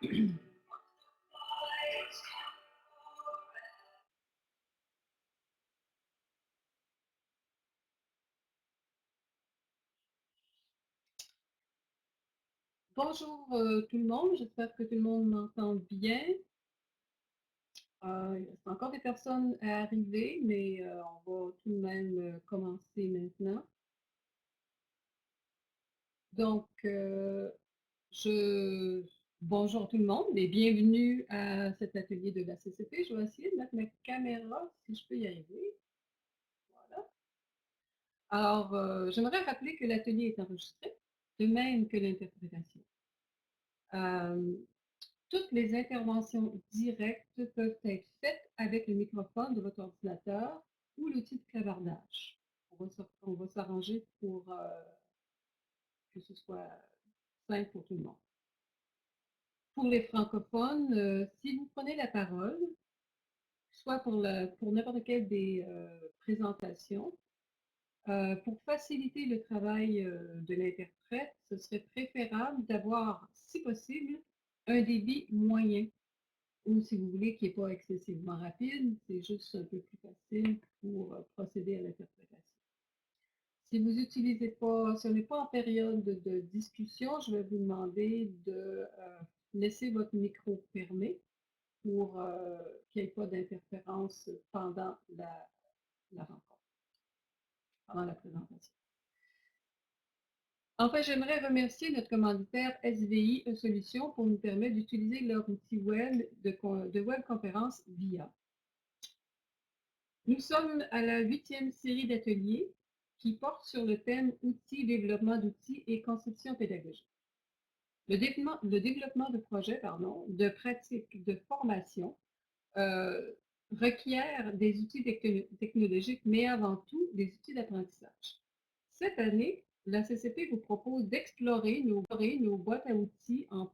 Bonjour tout le monde, j'espère que tout le monde m'entend bien. Il reste encore des personnes à arriver, mais on va tout de même commencer maintenant. Donc, je... bonjour tout le monde et bienvenue à cet atelier de la CCP. Je vais essayer de mettre ma caméra si je peux y arriver. Voilà. Alors, j'aimerais rappeler que l'atelier est enregistré, de même que l'interprétation. Toutes les interventions directes peuvent être faites avec le microphone de votre ordinateur ou l'outil de clavardage. On va s'arranger pour que ce soit simple pour tout le monde. Pour les francophones, si vous prenez la parole, soit pour n'importe quelle des présentations, pour faciliter le travail de l'interprète, ce serait préférable d'avoir, si possible, un débit moyen. Ou si vous voulez qu'il n'est pas excessivement rapide, c'est juste un peu plus facile pour procéder à l'interprétation. Si vous n'utilisez pas, si on n'est pas en période de discussion, je vais vous demander de laisser votre micro fermé pour qu'il n'y ait pas d'interférence pendant la rencontre, pendant la présentation. Enfin, j'aimerais remercier notre commanditaire SVI Solutions pour nous permettre d'utiliser leur outil web de webconférence VIA. Nous sommes à la 8e série d'ateliers qui porte sur le thème outils, développement d'outils et conception pédagogique. Le développement de projets, de pratiques, de formation requiert des outils technologiques, mais avant tout des outils d'apprentissage. Cette année, la CCP vous propose d'explorer nos boîtes à outils en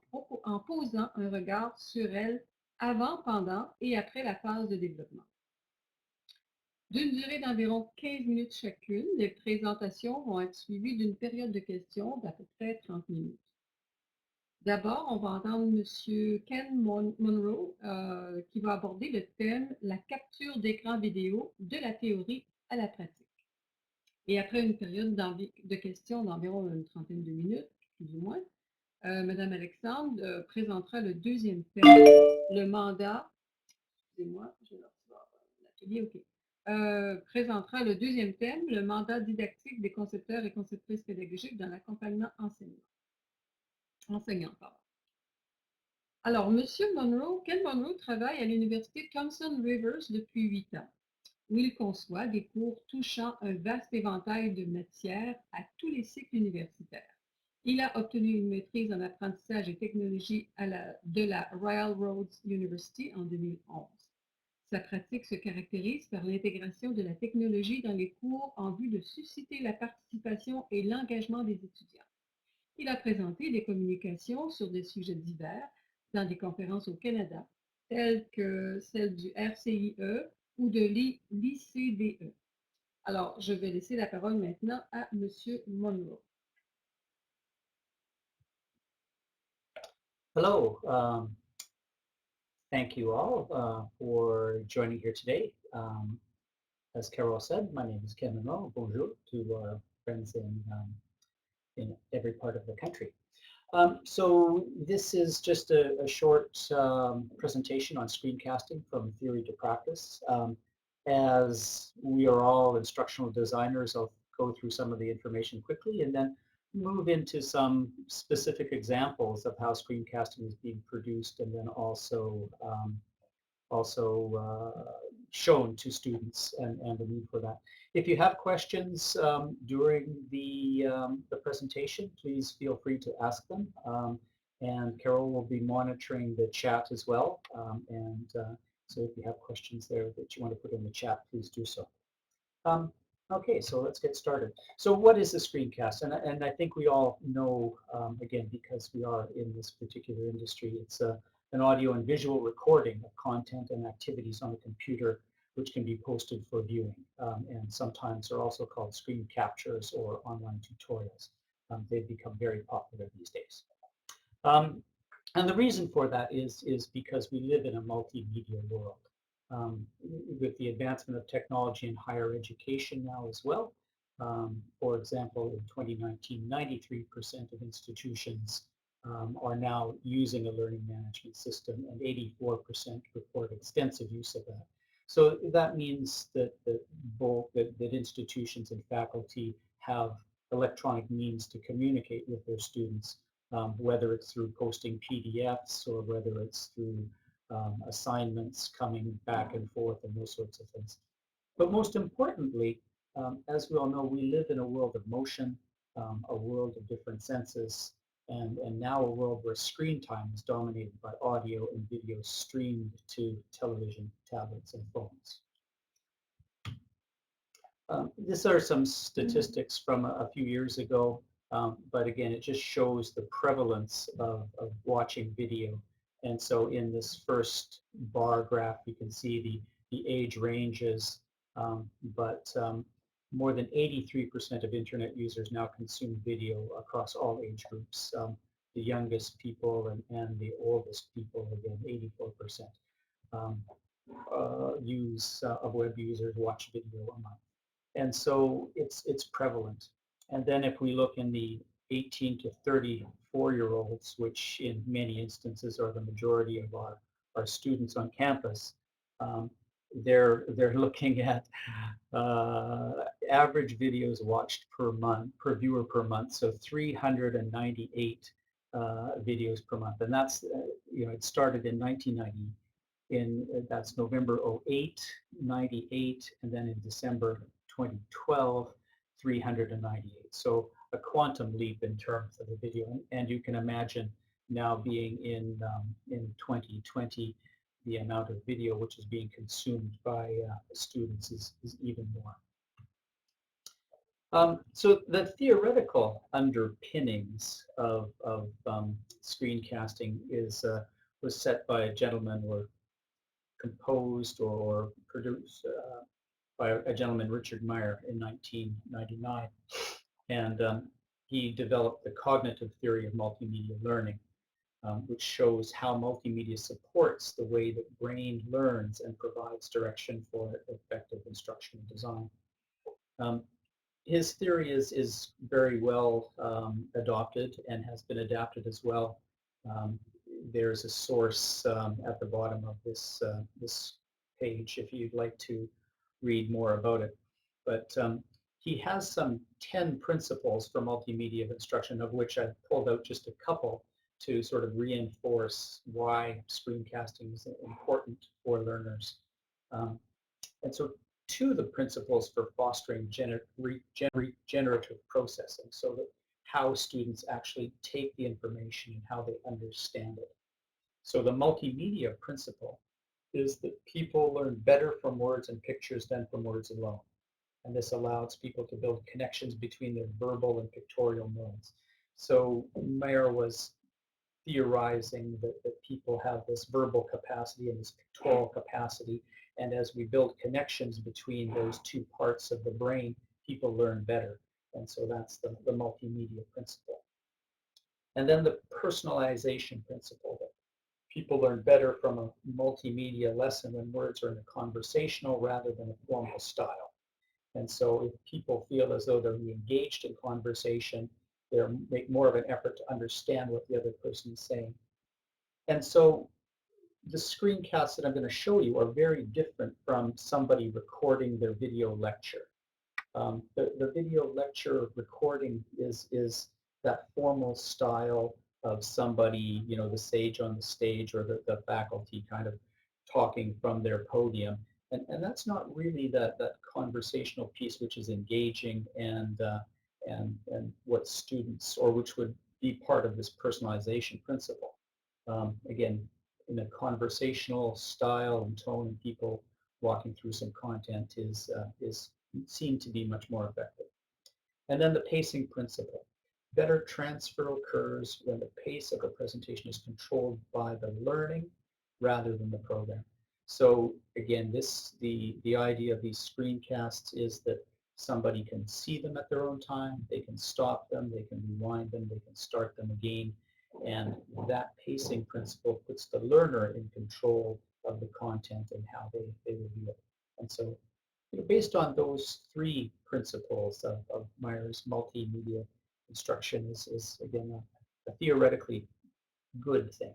posant un regard sur elles avant, pendant et après la phase de développement. D'une durée d'environ 15 minutes chacune, les présentations vont être suivies d'une période de questions d'à peu près 30 minutes. D'abord, on va entendre M. Ken Monroe qui va aborder le thème « La capture d'écran vidéo de la théorie à la pratique ». Et après une période de questions d'environ une trentaine de minutes, plus ou moins, Mme Alexandre présentera le deuxième thème, le mandat, excusez-moi, je vais recevoir l'atelier, ok, présentera le deuxième thème, le mandat didactique des concepteurs et conceptrices pédagogiques dans l'accompagnement enseignant. Alors, Ken Monroe travaille à l'université Thomson Rivers depuis 8 ans, où il conçoit des cours touchant un vaste éventail de matières à tous les cycles universitaires. Il a obtenu une maîtrise en apprentissage et technologie de la Royal Roads University en 2011. Sa pratique se caractérise par l'intégration de la technologie dans les cours en vue de susciter la participation et l'engagement des étudiants. Il a présenté des communications sur des sujets divers dans des conférences au Canada, telles que celle du RCIE ou de l'ICDE. Alors, je vais laisser la parole maintenant à M. Monroe. Hello. Thank you all for joining here today. As Carol said, my name is Ken Monroe. Bonjour to our friends in every part of the country. So this is just a short presentation on screencasting from theory to practice. As we are all instructional designers, I'll go through some of the information quickly and then move into some specific examples of how screencasting is being produced and then also shown to students and the need for that. If you have questions during the presentation, please feel free to ask them. And Carol will be monitoring the chat as well. So if you have questions there that you want to put in the chat, please do so. Okay, so let's get started. So what is a screencast? And I think we all know, again, because we are in this particular industry, it's an audio and visual recording of content and activities on a computer which can be posted for viewing. And sometimes they're also called screen captures or online tutorials. They've become very popular these days. And the reason for that is because we live in a multimedia world. With the advancement of technology in higher education now as well. For example, in 2019, 93% of institutions are now using a learning management system, and 84% report extensive use of that. So that means that institutions and faculty have electronic means to communicate with their students, whether it's through posting PDFs or whether it's through assignments coming back and forth and those sorts of things. But most importantly, as we all know, we live in a world of motion, a world of different senses, and now a world where screen time is dominated by audio and video streamed to television, tablets, and phones. These are some statistics from a few years ago, but again, it just shows the prevalence of watching video. And so in this first bar graph, you can see the age ranges, but more than 83% of internet users now consume video across all age groups. The youngest people and the oldest people, again, 84% of web users watch video a month. And so it's prevalent. And then if we look in the 18 to 34-year-olds, which in many instances are the majority of our students on campus, they're looking at average videos watched per viewer per month, so 398 videos per month. And that's, it started in 1990. That's November 08, 98, and then in December 2012, 398. So a quantum leap in terms of the video, and you can imagine now being in 2020, the amount of video which is being consumed by students is even more. So the theoretical underpinnings of screencasting was set by a gentleman, or composed or produced by a gentleman, Richard Meyer, in 1999. And he developed the cognitive theory of multimedia learning, which shows how multimedia supports the way that brain learns and provides direction for effective instructional design. His theory is very well adopted and has been adapted as well. There's a source at the bottom of this page if you'd like to read more about it. But he has some 10 principles for multimedia instruction, of which I've pulled out just a couple to sort of reinforce why screencasting is important for learners. And so two of the principles for fostering generative processing, so that how students actually take the information and how they understand it. So the multimedia principle is that people learn better from words and pictures than from words alone. And this allows people to build connections between their verbal and pictorial modes. So Meyer was theorizing that people have this verbal capacity and this pictorial capacity, and as we build connections between those two parts of the brain, people learn better. And so that's the multimedia principle. And then the personalization principle, that people learn better from a multimedia lesson when words are in a conversational rather than a formal style. And so if people feel as though they're engaged in conversation, they'll make more of an effort to understand what the other person is saying. And so the screencasts that I'm going to show you are very different from somebody recording their video lecture. The video lecture recording is that formal style of somebody, the sage on the stage, or the faculty kind of talking from their podium. And that's not really that conversational piece which is engaging and what students, or which would be part of this personalization principle. Again, in a conversational style and tone, people walking through some content is seen to be much more effective. And then the pacing principle. Better transfer occurs when the pace of the presentation is controlled by the learning rather than the program. So again, the idea of these screencasts is that somebody can see them at their own time, they can stop them, they can rewind them, they can start them again, and that pacing principle puts the learner in control of the content and how they review it. And so, based on those three principles of Meyer's multimedia instruction is again, a theoretically good thing.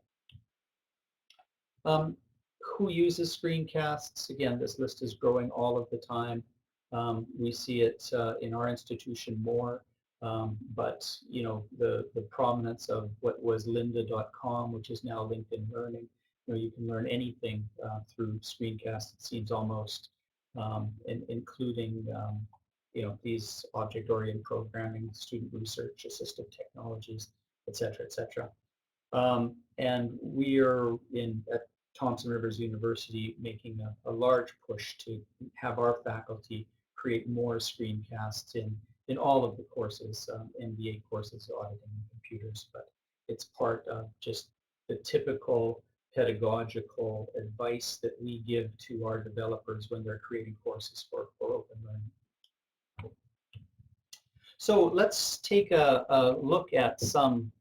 Who uses screencasts? Again, this list is growing all of the time. We see it in our institution more, but the prominence of what was lynda.com, which is now LinkedIn Learning. You can learn anything through screencasts. It seems almost, including these object-oriented programming, student research, assistive technologies, et cetera, et cetera. And we are at Thompson Rivers University making a large push to have our faculty create more screencasts in all of the courses, MBA courses, auditing and computers, but it's part of just the typical pedagogical advice that we give to our developers when they're creating courses for open learning. So let's take a look at some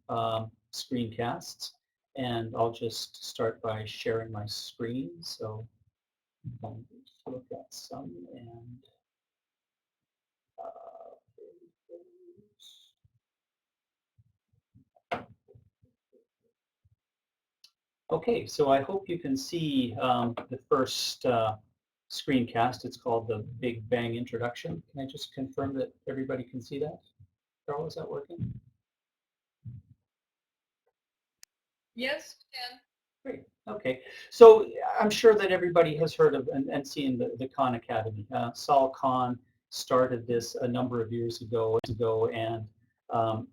screencasts, and I'll just start by sharing my screen. So look at some, and okay, so I hope you can see the first screencast. It's called the Big Bang Introduction. Can I just confirm that everybody can see that? Carol, is that working? Yes, Ken. Great. Okay. So I'm sure that everybody has heard of and seen the Khan Academy. Saul Khan started this a number of years ago and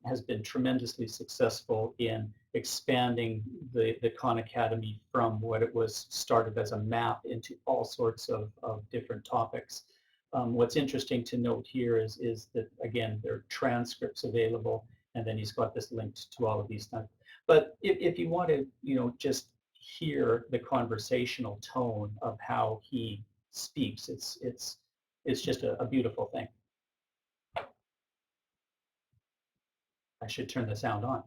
has been tremendously successful in expanding the Khan Academy from what it was started as a map into all sorts of different topics. What's interesting to note here is that, again, there are transcripts available, and then he's got this linked to all of these things. But if you want to, just hear the conversational tone of how he speaks, it's just a beautiful thing. I should turn the sound on.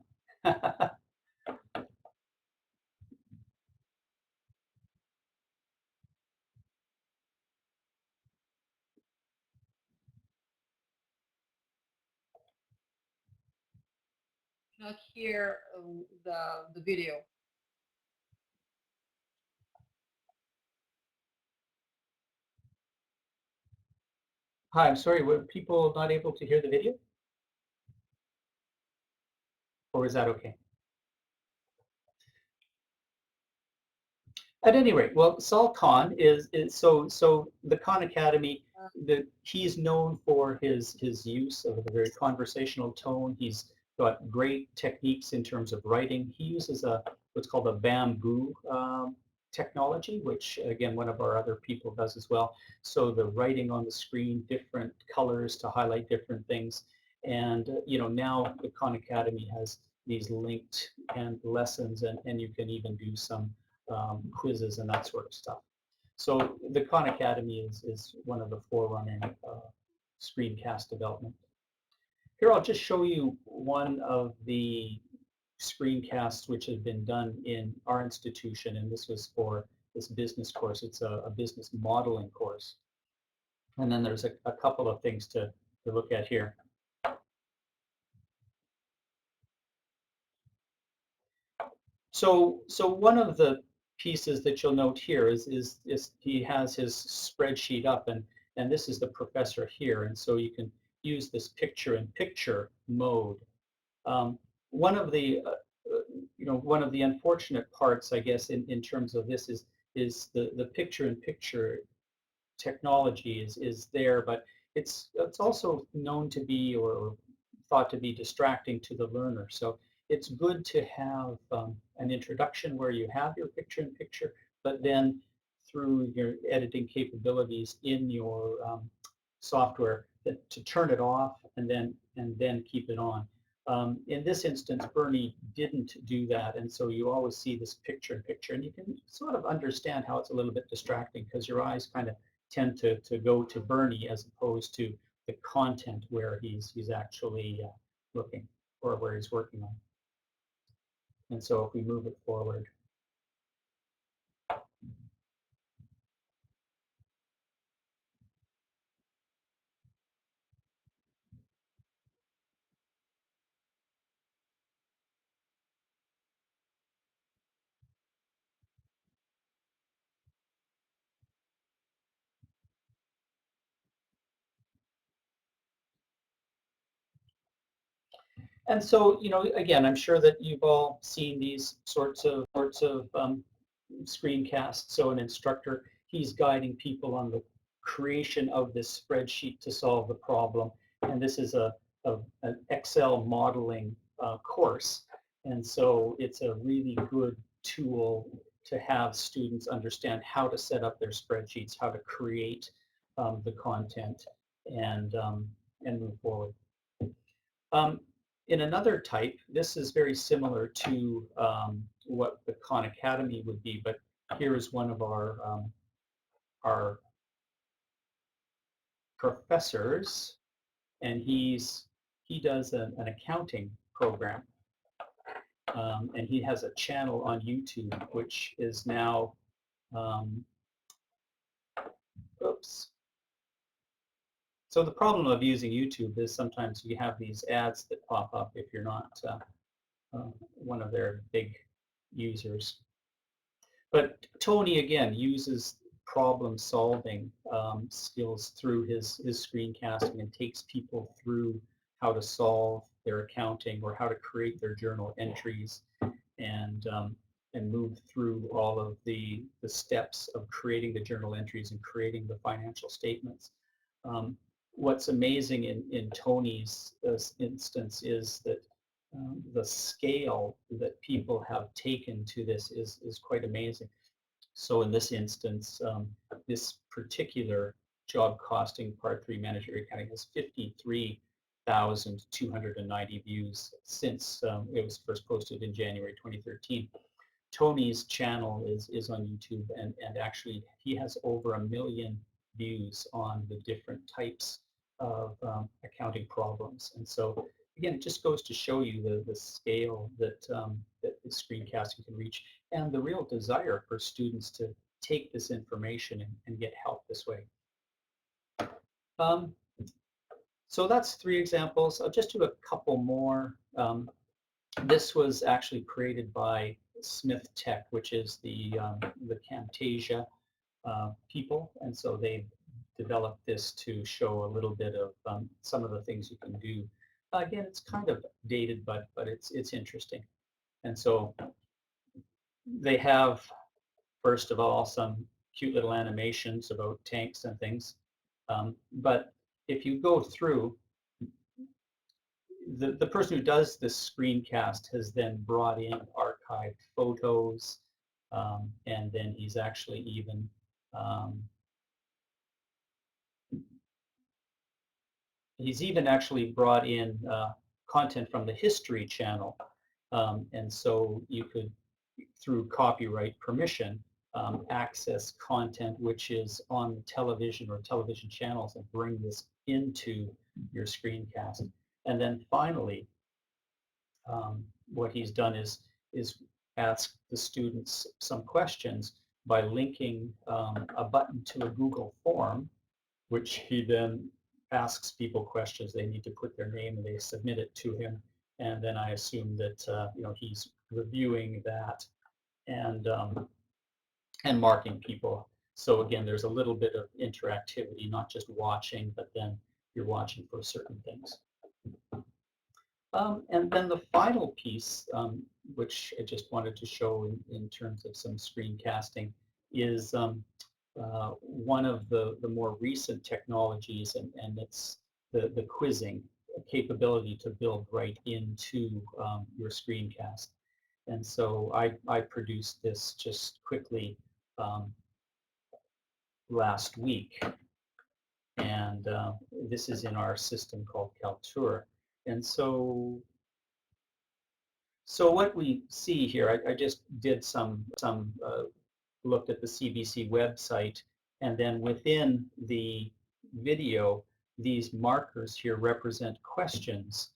Not hear the video. Hi, I'm sorry, were people not able to hear the video? Or is that okay? At any rate, well, Saul Khan is so the Khan Academy. He's known for his use of a very conversational tone. He's got great techniques in terms of writing. He uses what's called a bamboo technology, which again one of our other people does as well. So the writing on the screen, different colors to highlight different things, and now the Khan Academy has these linked and lessons, and you can even do some quizzes and that sort of stuff. So the Khan Academy is one of the forerunning screencast development. Here I'll just show you one of the screencasts which have been done in our institution, and this was for this business course. It's a business modeling course. And then there's a couple of things to look at here. So one of the pieces that you'll note here is he has his spreadsheet up, and this is the professor here, and so you can use this picture-in-picture mode. One of the one of the unfortunate parts, I guess, in terms of this is the picture-in-picture technology is there, but it's also known to be or thought to be distracting to the learner. So it's good to have an introduction where you have your picture-in-picture, but then through your editing capabilities in your software to turn it off and then keep it on. In this instance, Bernie didn't do that, and so you always see this picture-in-picture, and you can sort of understand how it's a little bit distracting because your eyes kind of tend to go to Bernie as opposed to the content where he's actually looking or where he's working on. And so if we move it forward, and so, you know, again, I'm sure that you've all seen these sorts of screencasts. So an instructor, he's guiding people on the creation of this spreadsheet to solve the problem. And this is an Excel modeling course. And so it's a really good tool to have students understand how to set up their spreadsheets, how to create the content, and move forward. In another type, this is very similar to what the Khan Academy would be, but here is one of our professors, and he does an accounting program, and he has a channel on YouTube, which is now, oops. So the problem of using YouTube is sometimes you have these ads that pop up if you're not one of their big users. But Tony, again, uses problem-solving skills through his screencasting and takes people through how to solve their accounting or how to create their journal entries and move through all of the steps of creating the journal entries and creating the financial statements. What's amazing in Tony's instance is that the scale that people have taken to this is quite amazing. So in this instance, this particular job costing Part 3 managerial accounting has 53,290 views since it was first posted in January 2013. Tony's channel is on YouTube, and actually he has over 1 million views on the different types of accounting problems. And so again, it just goes to show you the scale that that the screencasting can reach, and the real desire for students to take this information and get help this way. So that's 3 examples. I'll just do a couple more. This was actually created by Smith Tech, which is the Camtasia people, and so they developed this to show a little bit of some of the things you can do. Again, it's kind of dated, but it's interesting. And so they have, first of all, some cute little animations about tanks and things. But if you go through, the person who does this screencast has then brought in archived photos, and then he's actually even actually brought in content from the History Channel, and so you could, through copyright permission, access content which is on the television or television channels and bring this into your screencast. And then finally, what he's done is ask the students some questions by linking a button to a Google form, which he then asks people questions. They need to put their name and they submit it to him, and then I assume that you know, he's reviewing that and marking people. So again, there's a little bit of interactivity, not just watching, but then you're watching for certain things. And then the final piece, which I just wanted to show in terms of some screencasting, is one of the more recent technologies, and it's the quizzing capability to build right into your screencast. And so I produced this just quickly last week, and this is in our system called Kaltura. And so what we see here, I just did some looked at the CBC website, and then within the video, these markers here represent questions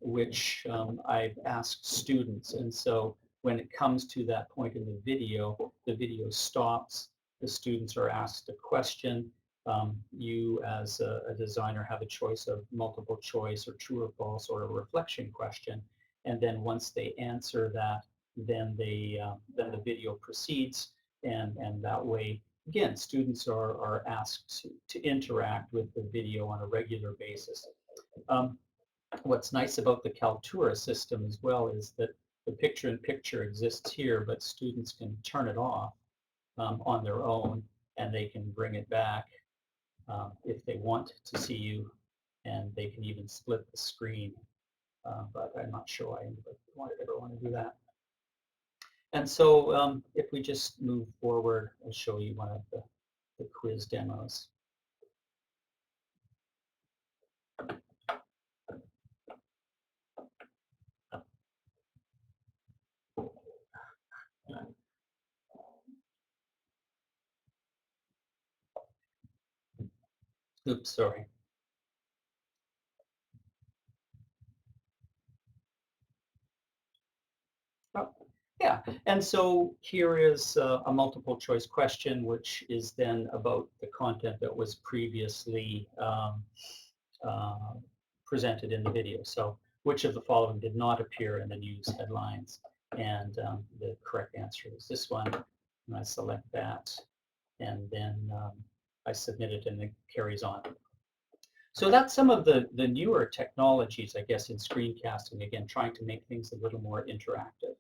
which I've asked students. And so when it comes to that point in the video stops, the students are asked a question. You as a designer have a choice of multiple choice or true or false or a reflection question. And then once they answer that, then then the video proceeds, and that way, again, students are asked to interact with the video on a regular basis. What's nice about the Kaltura system as well is that the picture-in-picture exists here, but students can turn it off on their own, and they can bring it back if they want to see you, and they can even split the screen. But I'm not sure why anybody would ever want to do that. And so if we just move forward, I'll show you one of the quiz demos. Oops, sorry. Oh, yeah, and so here is a multiple choice question, which is then about the content that was previously uh, presented in the video. So which of the following did not appear in the news headlines? And the correct answer is this one. And I select that, and then I submit it, and it carries on. So that's some of the newer technologies, I guess, in screencasting, again, trying to make things a little more interactive.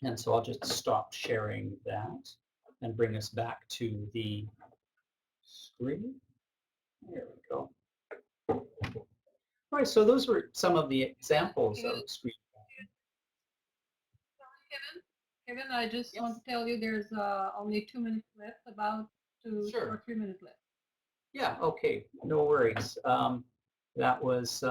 And so I'll just stop sharing that and bring us back to the screen. There we go. All right, so those were some of the examples of screen. Kevin, I just want to tell you there's only 2 minutes left, about 2 or 3 minutes left. Yeah, okay, no worries. That was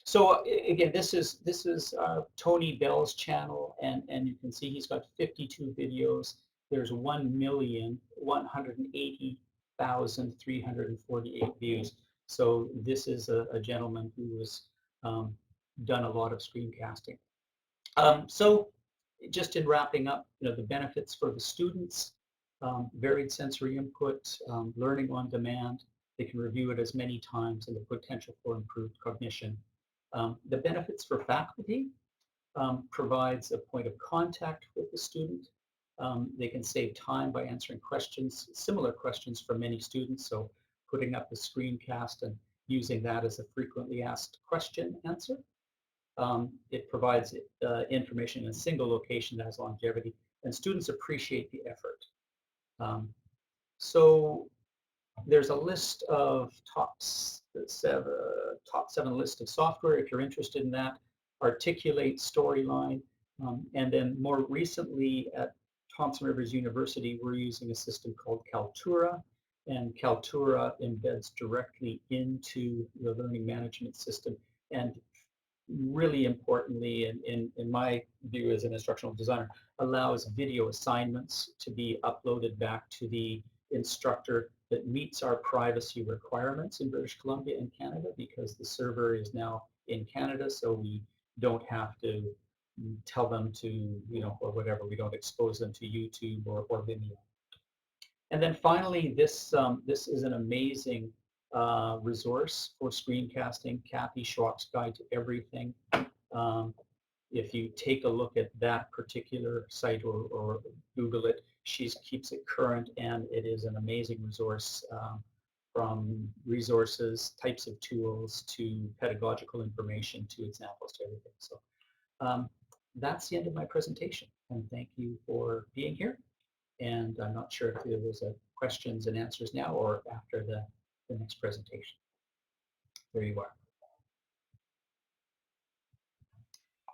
so again. This is Tony Bell's channel, and you can see he's got 52 videos. There's 1,180,348 views. So this is a gentleman who has done a lot of screencasting. So just in wrapping up, the benefits for the students, varied sensory input, learning on demand. They can review it as many times, and the potential for improved cognition. The benefits for faculty provides a point of contact with the student. They can save time by answering questions, similar questions from many students. So putting up a screencast and using that as a frequently asked question answer. It provides information in a single location that has longevity, and students appreciate the effort. So there's a list of top seven list of software if you're interested in that. Articulate, Storyline, and then more recently at Thompson Rivers University, we're using a system called Kaltura, and Kaltura embeds directly into the learning management system. And really importantly, in my view as an instructional designer, allows video assignments to be uploaded back to the instructor that meets our privacy requirements in British Columbia and Canada, because the server is now in Canada, so we don't have to tell them to, or whatever, we don't expose them to YouTube or Vimeo. And then finally, this is an amazing resource for screencasting, Kathy Schwab's Guide to Everything. If you take a look at that particular site or Google it, she keeps it current, and it is an amazing resource, from resources, types of tools, to pedagogical information, to examples, to everything. So that's the end of my presentation, and thank you for being here. And I'm not sure if there was a questions and answers now or after the next presentation. There you are.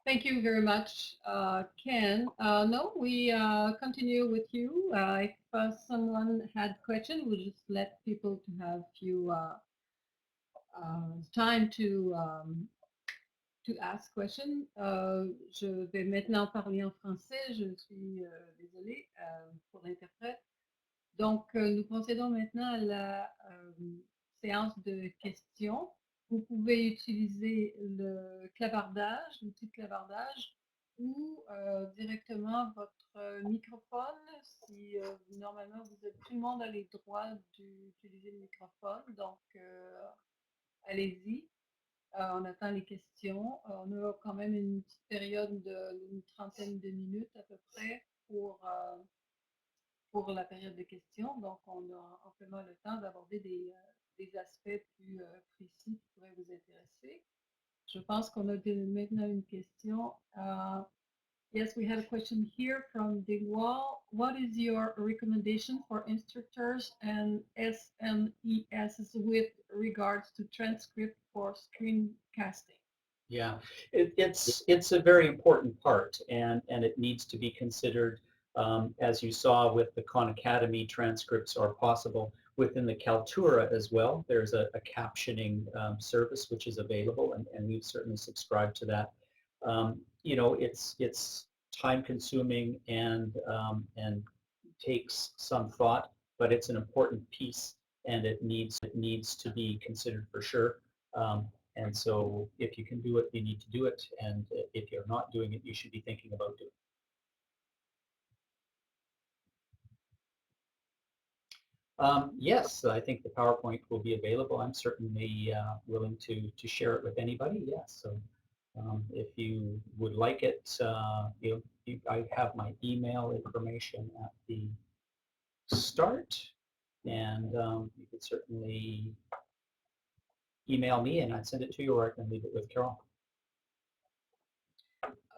Thank you very much, Ken. No, we continue with you. If someone had questions, we'll just let people to have few time to ask questions. Je vais maintenant parler en français. Je suis désolée pour l'interprète. Donc, nous procédons maintenant à la séance de questions. vous pouvez utiliser le clavardage, l'outil de clavardage, ou directement votre microphone. Si normalement tout le monde a les droits d'utiliser le microphone, donc allez-y. On attend les questions. On a quand même une petite période d'une trentaine de minutes à peu près pour la période de questions. Donc, on a amplement le temps d'aborder des aspects plus précis qui pourraient vous intéresser. Je pense qu'on a maintenant une question. Yes, we had a question here from Dingwall. What is your recommendation for instructors and SNES with regards to transcript for screencasting? Yeah, it's a very important part, and it needs to be considered. As you saw with the Khan Academy, transcripts are possible within the Kaltura as well. There's a captioning service which is available, and we've certainly subscribed to that. You know, it's time consuming and takes some thought, but it's an important piece, and it needs to be considered for sure. And so if you can do it, you need to do it. And if you're not doing it, you should be thinking about doing it. Yes, I think the PowerPoint will be available. I'm certainly willing to share it with anybody. Yes, so if you would like it, I have my email information at the start, and you could certainly email me and I'd send it to you, or I can leave it with Carol.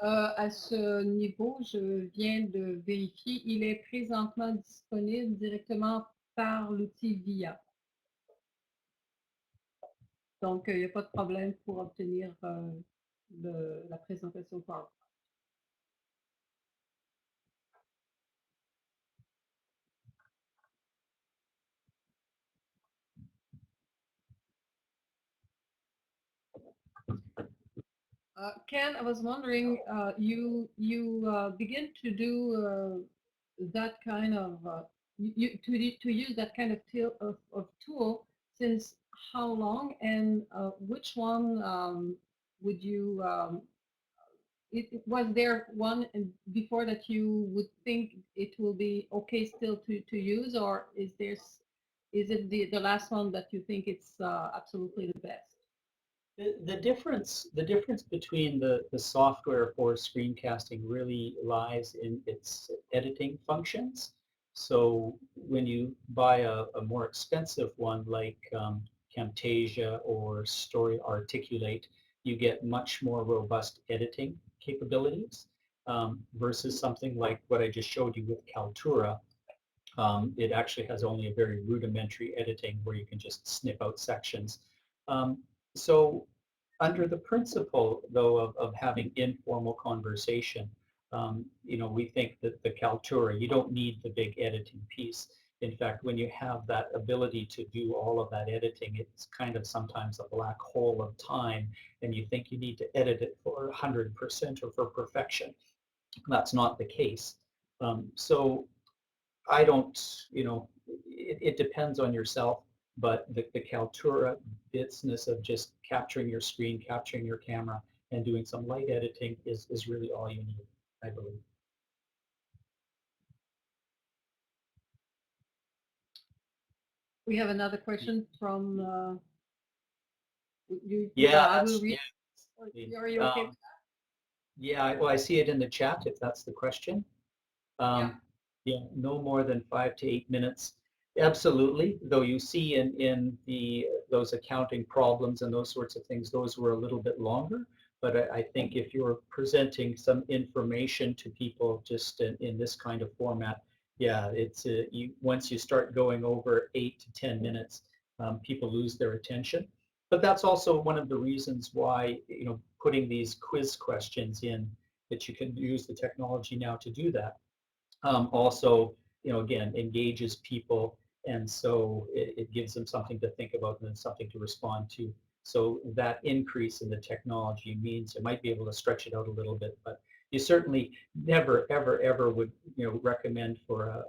À ce niveau, je viens de vérifier, il est présentement disponible directement par l'outil VIA. Donc, il n'y a pas de problème pour obtenir la présentation PowerPoint. Ken, I was wondering, you begin to do that kind of to use that kind of tool since how long, and which one would you? Was there one before that you would think it will be okay still to use, or is it the last one that you think it's absolutely the best? The difference between the software for screencasting really lies in its editing functions. So when you buy a more expensive one like Camtasia or Story Articulate, you get much more robust editing capabilities versus something like what I just showed you with Kaltura. It actually has only a very rudimentary editing where you can just snip out sections. So under the principle, though, of having informal conversation, we think that the Kaltura, you don't need the big editing piece. In fact, when you have that ability to do all of that editing, it's kind of sometimes a black hole of time, and you think you need to edit it for 100% or for perfection. That's not the case. So I don't, it depends on yourself, but the Kaltura business of just capturing your screen, capturing your camera, and doing some light editing is really all you need, I believe. We have another question from you. Yeah, I will read. yeah. Are you okay with that? Yeah, well, I see it in the chat if that's the question. Yeah. Yeah, no more than 5 to 8 minutes. Absolutely, though you see in those accounting problems and those sorts of things, those were a little bit longer. But I think if you're presenting some information to people just in this kind of format, yeah, it's once you start going over 8 to 10 minutes, people lose their attention. But that's also one of the reasons why putting these quiz questions in, that you can use the technology now to do that. Also, again, engages people, and so it gives them something to think about and then something to respond to. So that increase in the technology means you might be able to stretch it out a little bit, but you certainly never, ever, ever would recommend for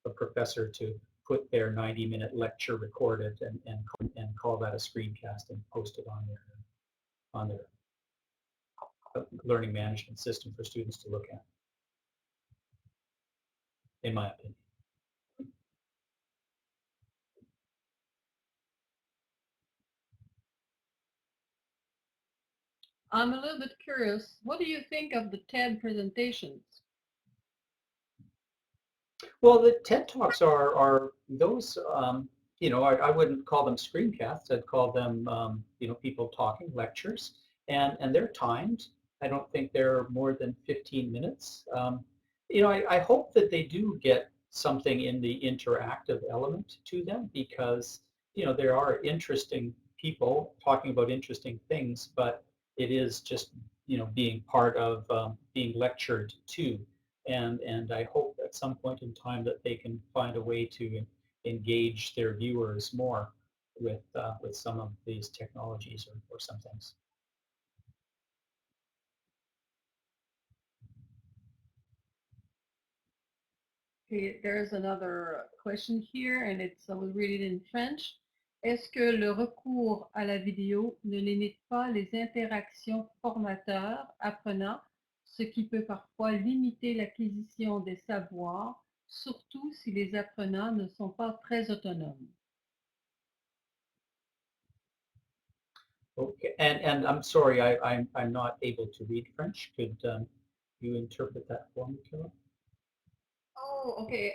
a professor to put their 90-minute lecture recorded and call that a screencast and post it on their learning management system for students to look at, in my opinion. I'm a little bit curious. What do you think of the TED presentations? Well, the TED Talks are those, I wouldn't call them screencasts. I'd call them, people talking, lectures, and they're timed. I don't think they're more than 15 minutes. I hope that they do get something in the interactive element to them because, there are interesting people talking about interesting things, but it is just, being part of being lectured to. And I hope at some point in time that they can find a way to engage their viewers more with some of these technologies or some things. Okay, there's another question here, and I will read it in French. Est-ce que le recours à la vidéo ne limite pas les interactions formateurs-apprenants, ce qui peut parfois limiter l'acquisition des savoirs, surtout si les apprenants ne sont pas très autonomes? Okay, and I'm sorry, I'm not able to read French. Could you interpret that for me, Carol? Oh, okay.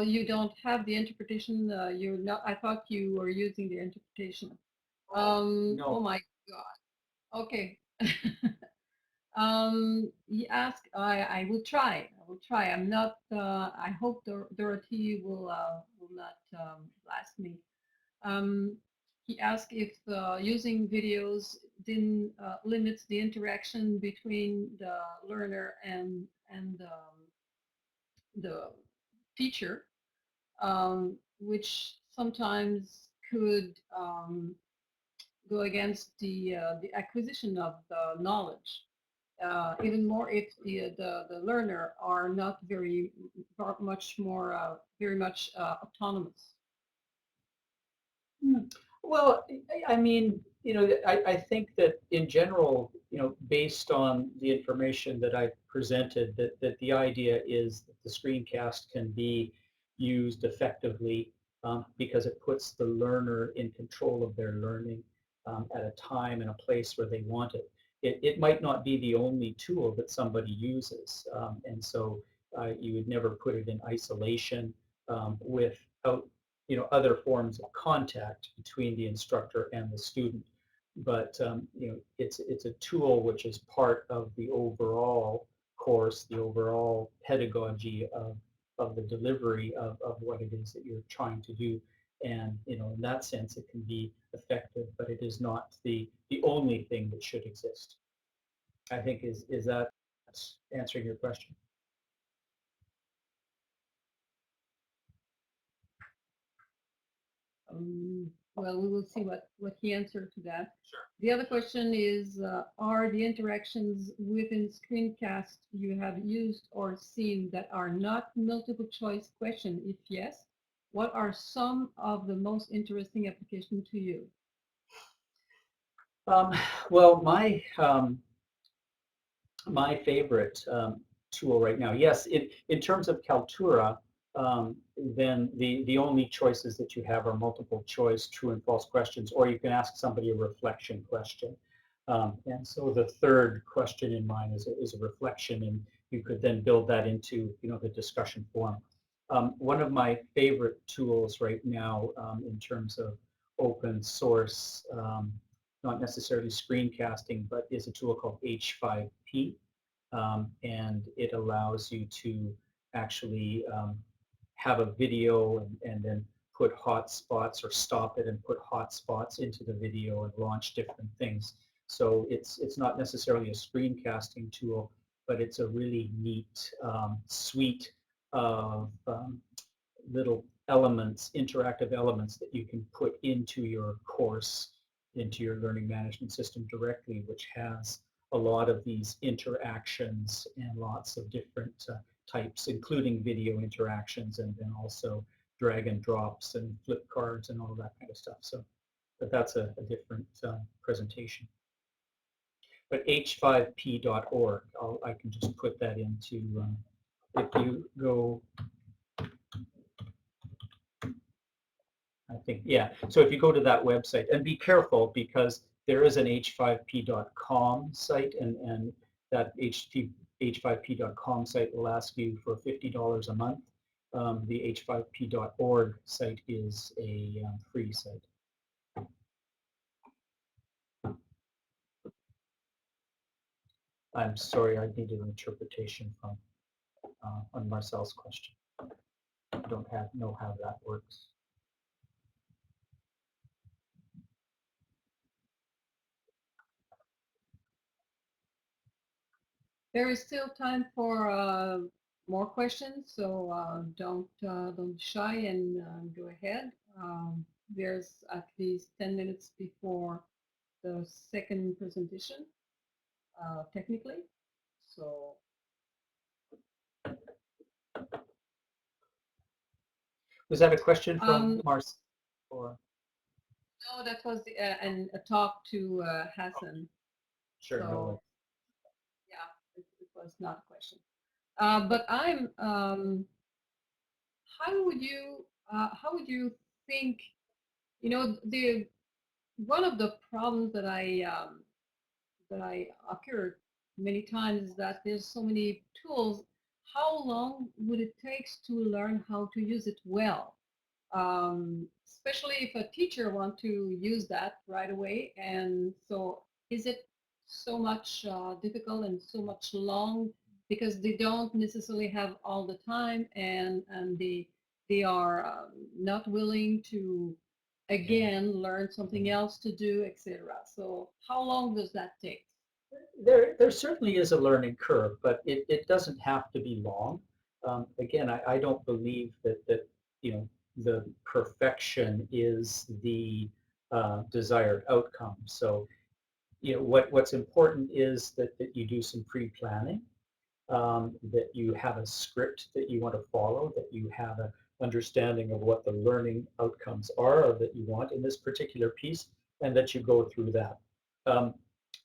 You don't have the interpretation. You're not. I thought you were using the interpretation. No. Oh my God. Okay. He asked. I will try. I will try. I'm not. I hope Dorothy will not blast me. He asked if using videos didn't limits the interaction between the learner and the teacher, which sometimes could go against the acquisition of the knowledge. Even more if the learner are not very much more very much autonomous. Well, I mean, I think that in general, based on the information that I presented, that the idea is that the screencast can be used effectively because it puts the learner in control of their learning at a time and a place where they want it. It might not be the only tool that somebody uses, and so you would never put it in isolation without other forms of contact between the instructor and the student. But it's a tool which is part of the overall course, the overall pedagogy of the delivery of what it is that you're trying to do. And in that sense, it can be effective, but it is not the only thing that should exist. I think is that answering your question? Well, we will see what he answered to that. Sure. The other question is, are the interactions within screencast you have used or seen that are not multiple choice question? If yes, what are some of the most interesting applications to you? Well, my favorite tool right now, yes, in terms of Kaltura, then the only choices that you have are multiple choice true and false questions, or you can ask somebody a reflection question. And so the third question in mine is a reflection, and you could then build that into the discussion forum. One of my favorite tools right now in terms of open source, not necessarily screencasting, but is a tool called H5P, and it allows you to actually have a video and then put hotspots or stop it and put hotspots into the video and launch different things. So it's not necessarily a screencasting tool, but it's a really neat suite of little elements, interactive elements that you can put into your course, into your learning management system directly, which has a lot of these interactions and lots of different types, including video interactions and then also drag and drops and flip cards and all of that kind of stuff. So, but that's a different presentation. But h5p.org, I can just put that into, if you go, I think, yeah. So if you go to that website, and be careful because there is an h5p.com site, and that h5p.com site will ask you for $50 a month. The h5p.org site is a free site. I'm sorry, I needed an interpretation from on Marcel's question. I don't know how that works. There is still time for more questions, so don't be shy and go ahead. There's at least 10 minutes before the second presentation, technically. So Was that a question from Marcel? Or? no, that was a talk to Hassan. Sure. So, no. Yeah, it was not a question. But I'm. How would you think? You know, one of the problems that I occurred many times is that there's so many tools. How long would it take to learn how to use it well? Especially if a teacher wants to use that right away. And so is it so much difficult and so much long because they don't necessarily have all the time, and they are not willing to again learn something else to do, etc. So how long does that take? There certainly is a learning curve, but it doesn't have to be long. Again, I don't believe that you know the perfection is the desired outcome. So what's important is that you do some pre-planning, that you have a script that you want to follow, that you have an understanding of what the learning outcomes are or that you want in this particular piece, and that you go through that.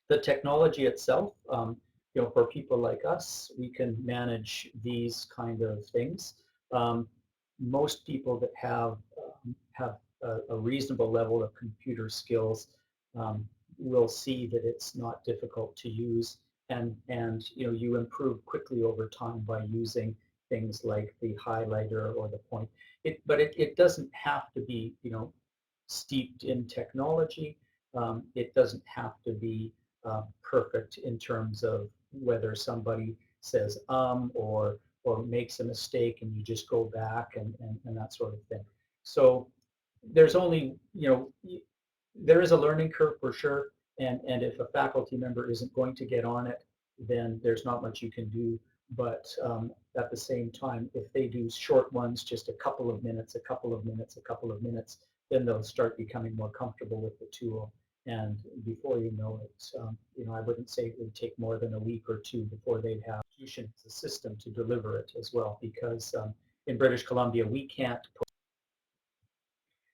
The technology itself, for people like us, we can manage these kind of things. Most people that have a reasonable level of computer skills will see that it's not difficult to use, and you improve quickly over time by using things like the highlighter or the point. But it doesn't have to be steeped in technology. It doesn't have to be perfect in terms of whether somebody says or makes a mistake and you just go back and that sort of thing. So there's only, there is a learning curve for sure, and if a faculty member isn't going to get on it, then there's not much you can do. But at the same time, if they do short ones, just a couple of minutes, a couple of minutes, a couple of minutes, then they'll start becoming more comfortable with the tool. And before you know it, I wouldn't say it would take more than a week or two before they'd have a system to deliver it as well, because in British Columbia, we can't.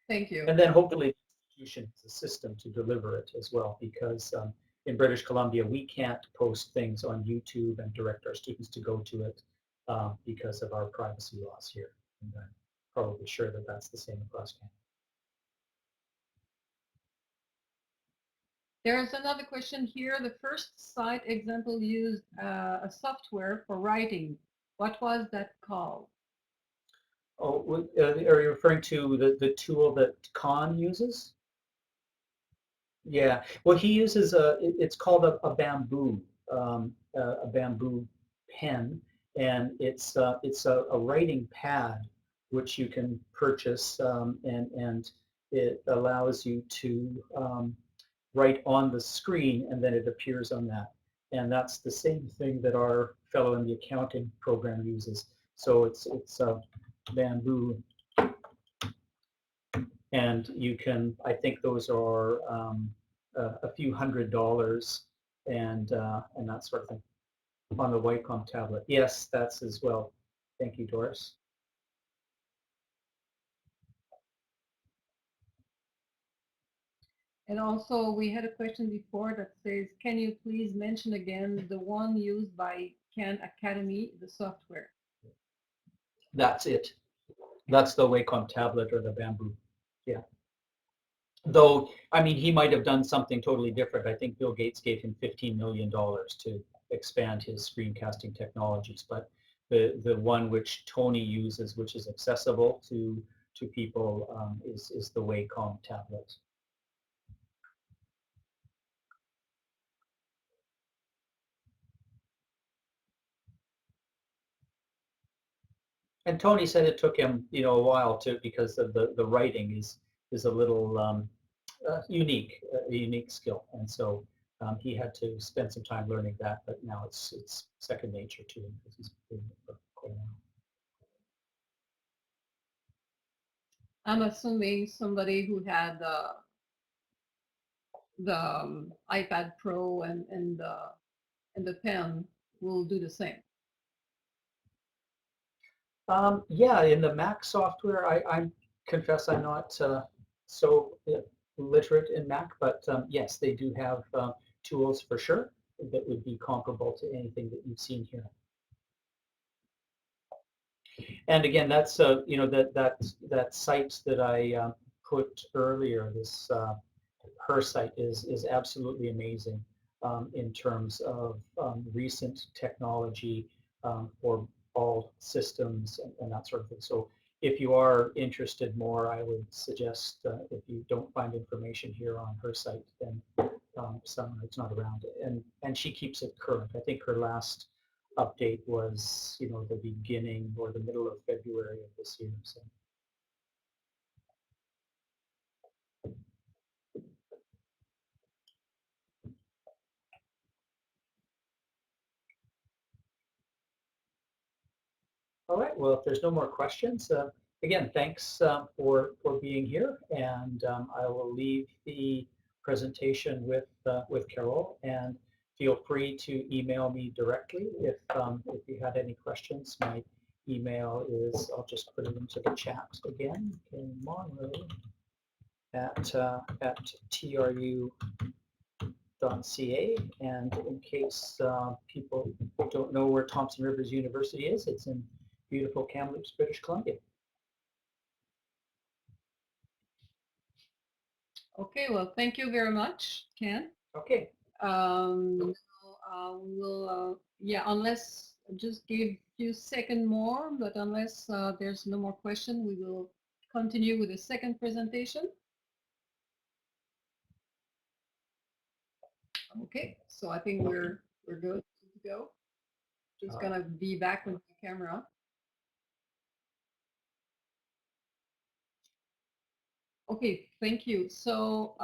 Thank you. And then hopefully the institution has a system to deliver it as well, because in British Columbia, we can't post things on YouTube and direct our students to go to it because of our privacy laws here. And I'm probably sure that that's the same across Canada. There's another question here. The first site example used a software for writing. What was that called? Oh, are you referring to the tool that Khan uses? Yeah, well, he uses it's called a bamboo, a bamboo pen, and it's a writing pad which you can purchase, and it allows you to write on the screen, and then it appears on that. And that's the same thing that our fellow in the accounting program uses. So it's a bamboo, and you can, I think those are a few $100s and that sort of thing on the Wacom tablet. Yes, that's as well. Thank you, Doris. And also, we had a question before that says, can you please mention again the one used by Khan Academy, the software? That's it. That's the Wacom tablet or the Bamboo. Yeah. Though, I mean, he might have done something totally different. I think Bill Gates gave him $15 million to expand his screencasting technologies. But the one which Tony uses, which is accessible to people, is the Wacom tablet. And Tony said it took him, a while to, because of the writing is a little unique, a unique skill, and so he had to spend some time learning that. But now it's second nature to him because he's been doing it for quite a while. I'm assuming somebody who had the iPad Pro and the pen will do the same. Yeah, in the Mac software, I confess I'm not so literate in Mac, but yes, they do have tools for sure that would be comparable to anything that you've seen here. And again, that's that site that I put earlier. This her site is absolutely amazing in terms of recent technology for all systems and that sort of thing. So if you are interested more, I would suggest if you don't find information here on her site, then it's not around. And she keeps it current. I think her last update was, the beginning or the middle of February of this year. So. All right. Well, if there's no more questions, again, thanks for being here, and I will leave the presentation with Carol. And feel free to email me directly if you had any questions. My email is, I'll just put it into the chat again, Monroe at tru.ca. And in case people don't know where Thompson Rivers University is, it's in beautiful Kamloops, British Columbia. Okay, well, thank you very much, Ken. Okay. Yeah, unless, just give a few seconds more, but unless there's no more question, we will continue with the second presentation. Okay, so I think we're good to go. Just gonna be back with the camera. Okay, thank you. So,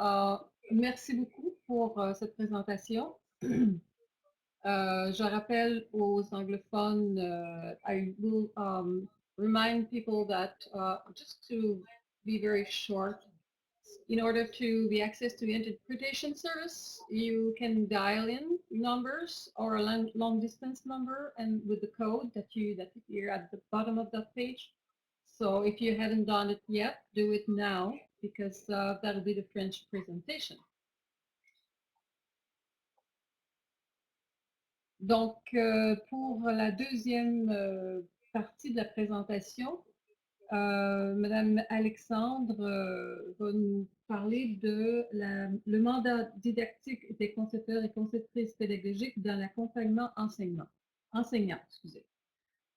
merci beaucoup pour cette présentation. Je rappelle aux anglophones, I will remind people that just to be very short, in order to be access to the interpretation service, you can dial in numbers or a long distance number and with the code that you're at the bottom of that page. So if you haven't done it yet, do it now because that'll be the French presentation. Donc, pour la deuxième partie de la présentation, Madame Alexandre va nous parler de le mandat didactique des concepteurs et conceptrices pédagogiques dans l'accompagnement enseignant. Excusez.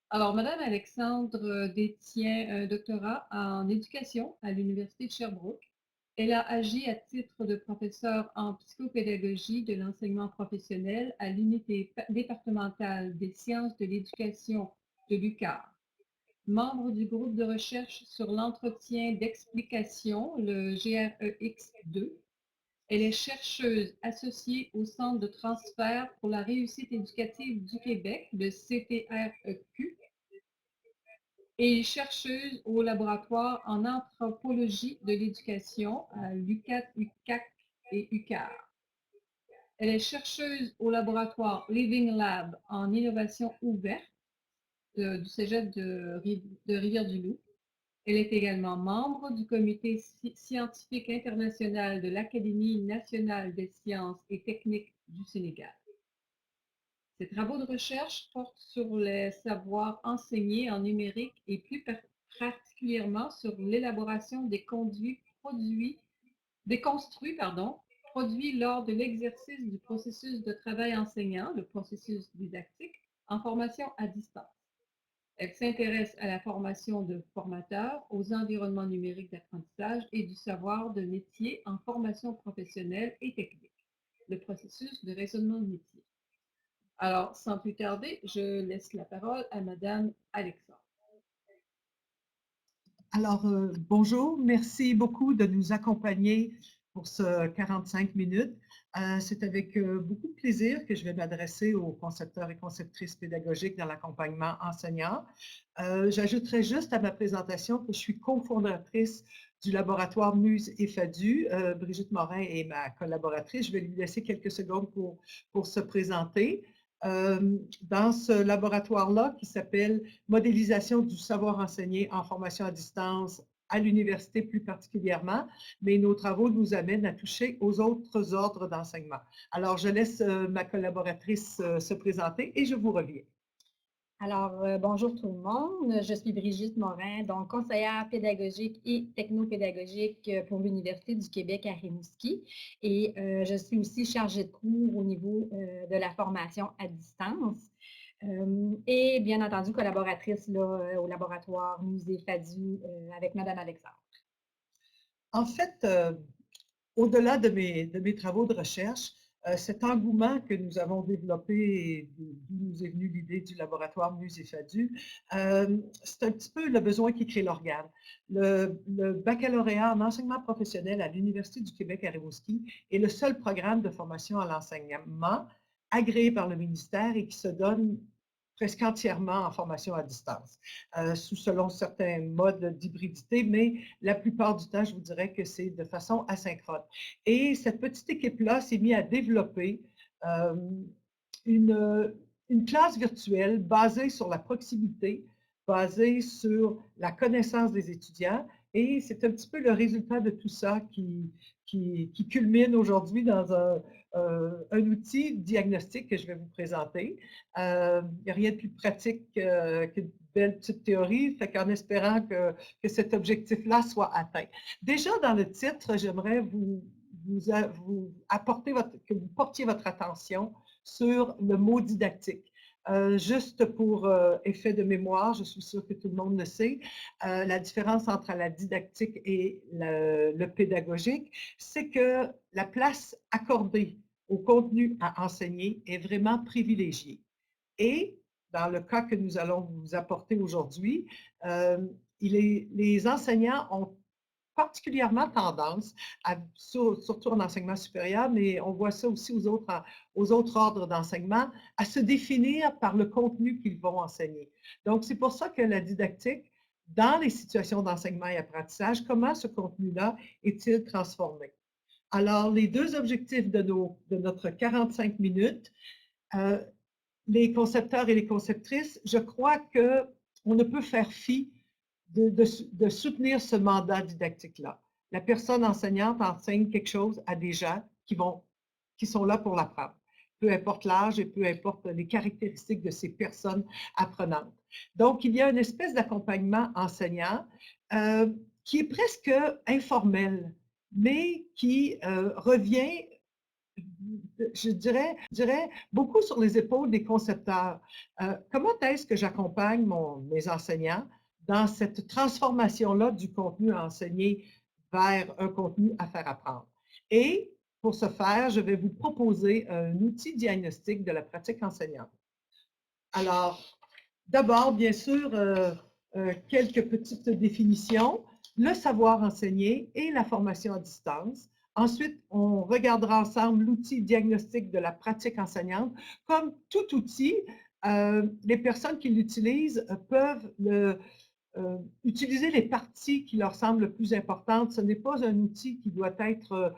Alors, Madame Alexandre détient un doctorat en éducation à l'Université de Sherbrooke. Elle a agi à titre de professeure en psychopédagogie de l'enseignement professionnel à l'unité départementale des sciences de l'éducation de l'UQAR. Membre du groupe de recherche sur l'entretien d'explication, le GREX2. Elle est chercheuse associée au Centre de transfert pour la réussite éducative du Québec, le CTREQ, et chercheuse au laboratoire en anthropologie de l'éducation à l'UQAT, UQAC et UQAR. Elle est chercheuse au laboratoire Living Lab en innovation ouverte du cégep de Rivière-du-Loup. Elle est également membre du comité scientifique international de l'Académie nationale des sciences et techniques du Sénégal. Ses travaux de recherche portent sur les savoirs enseignés en numérique et plus particulièrement sur l'élaboration des construits produits lors de l'exercice du processus de travail enseignant, le processus didactique, en formation à distance. Elle s'intéresse à la formation de formateurs, aux environnements numériques d'apprentissage et du savoir de métier en formation professionnelle et technique, le processus de raisonnement de métier. Alors, sans plus tarder, je laisse la parole à Madame Alexandre. Alors, bonjour, merci beaucoup de nous accompagner pour ce 45 minutes. C'est avec beaucoup de plaisir que je vais m'adresser aux concepteurs et conceptrices pédagogiques dans l'accompagnement enseignant. J'ajouterai juste à ma présentation que je suis cofondatrice du laboratoire Muse et FADU. Brigitte Morin est ma collaboratrice. Je vais lui laisser quelques secondes pour se présenter. Dans ce laboratoire-là qui s'appelle modélisation du savoir enseigné en formation à distance à l'université plus particulièrement, mais nos travaux nous amènent à toucher aux autres ordres d'enseignement. Alors, je laisse ma collaboratrice se présenter et je vous reviens. Alors, bonjour tout le monde. Je suis Brigitte Morin, donc conseillère pédagogique et technopédagogique pour l'Université du Québec à Rimouski. Et je suis aussi chargée de cours au niveau de la formation à distance. Et bien entendu, collaboratrice là, au laboratoire Musée FADU avec Mme Alexandre. En fait, au-delà de mes travaux de recherche, cet engouement que nous avons développé, d'où nous est venue l'idée du laboratoire Muse et FADU, c'est un petit peu le besoin qui crée l'organe. Le baccalauréat en enseignement professionnel à l'Université du Québec à Rimouski est le seul programme de formation à l'enseignement agréé par le ministère et qui se donne presque entièrement en formation à distance, selon certains modes d'hybridité, mais la plupart du temps, je vous dirais que c'est de façon asynchrone. Et cette petite équipe-là s'est mise à développer une classe virtuelle basée sur la proximité, basée sur la connaissance des étudiants, et c'est un petit peu le résultat de tout ça qui culmine aujourd'hui dans un outil diagnostique que je vais vous présenter. Il n'y a rien de plus pratique qu'une belle petite théorie, fait qu'en espérant que cet objectif-là soit atteint. Déjà, dans le titre, j'aimerais vous apporter que vous portiez votre attention sur le mot didactique. Juste pour effet de mémoire, je suis sûre que tout le monde le sait, la différence entre la didactique et le pédagogique, c'est que la place accordée au contenu à enseigner est vraiment privilégiée. Et dans le cas que nous allons vous apporter aujourd'hui, les enseignants ont particulièrement tendance, surtout en enseignement supérieur, mais on voit ça aussi aux autres ordres d'enseignement, à se définir par le contenu qu'ils vont enseigner. Donc, c'est pour ça que la didactique, dans les situations d'enseignement et apprentissage, comment ce contenu-là est-il transformé? Alors, les deux objectifs de notre 45 minutes, les concepteurs et les conceptrices, je crois qu'on ne peut faire fi de soutenir ce mandat didactique-là. La personne enseignante enseigne quelque chose à des gens qui sont là pour l'apprendre, peu importe l'âge et peu importe les caractéristiques de ces personnes apprenantes. Donc, il y a une espèce d'accompagnement enseignant qui est presque informel, mais qui revient, je dirais, beaucoup sur les épaules des concepteurs. Comment est-ce que j'accompagne mes enseignants dans cette transformation-là du contenu à enseigner vers un contenu à faire apprendre? Et pour ce faire, je vais vous proposer un outil diagnostique de la pratique enseignante. Alors, d'abord, bien sûr, quelques petites définitions. Le savoir enseigné et la formation à distance. Ensuite, on regardera ensemble l'outil diagnostique de la pratique enseignante. Comme tout outil, les personnes qui l'utilisent peuvent utiliser les parties qui leur semblent les plus importantes. Ce n'est pas un outil qui doit être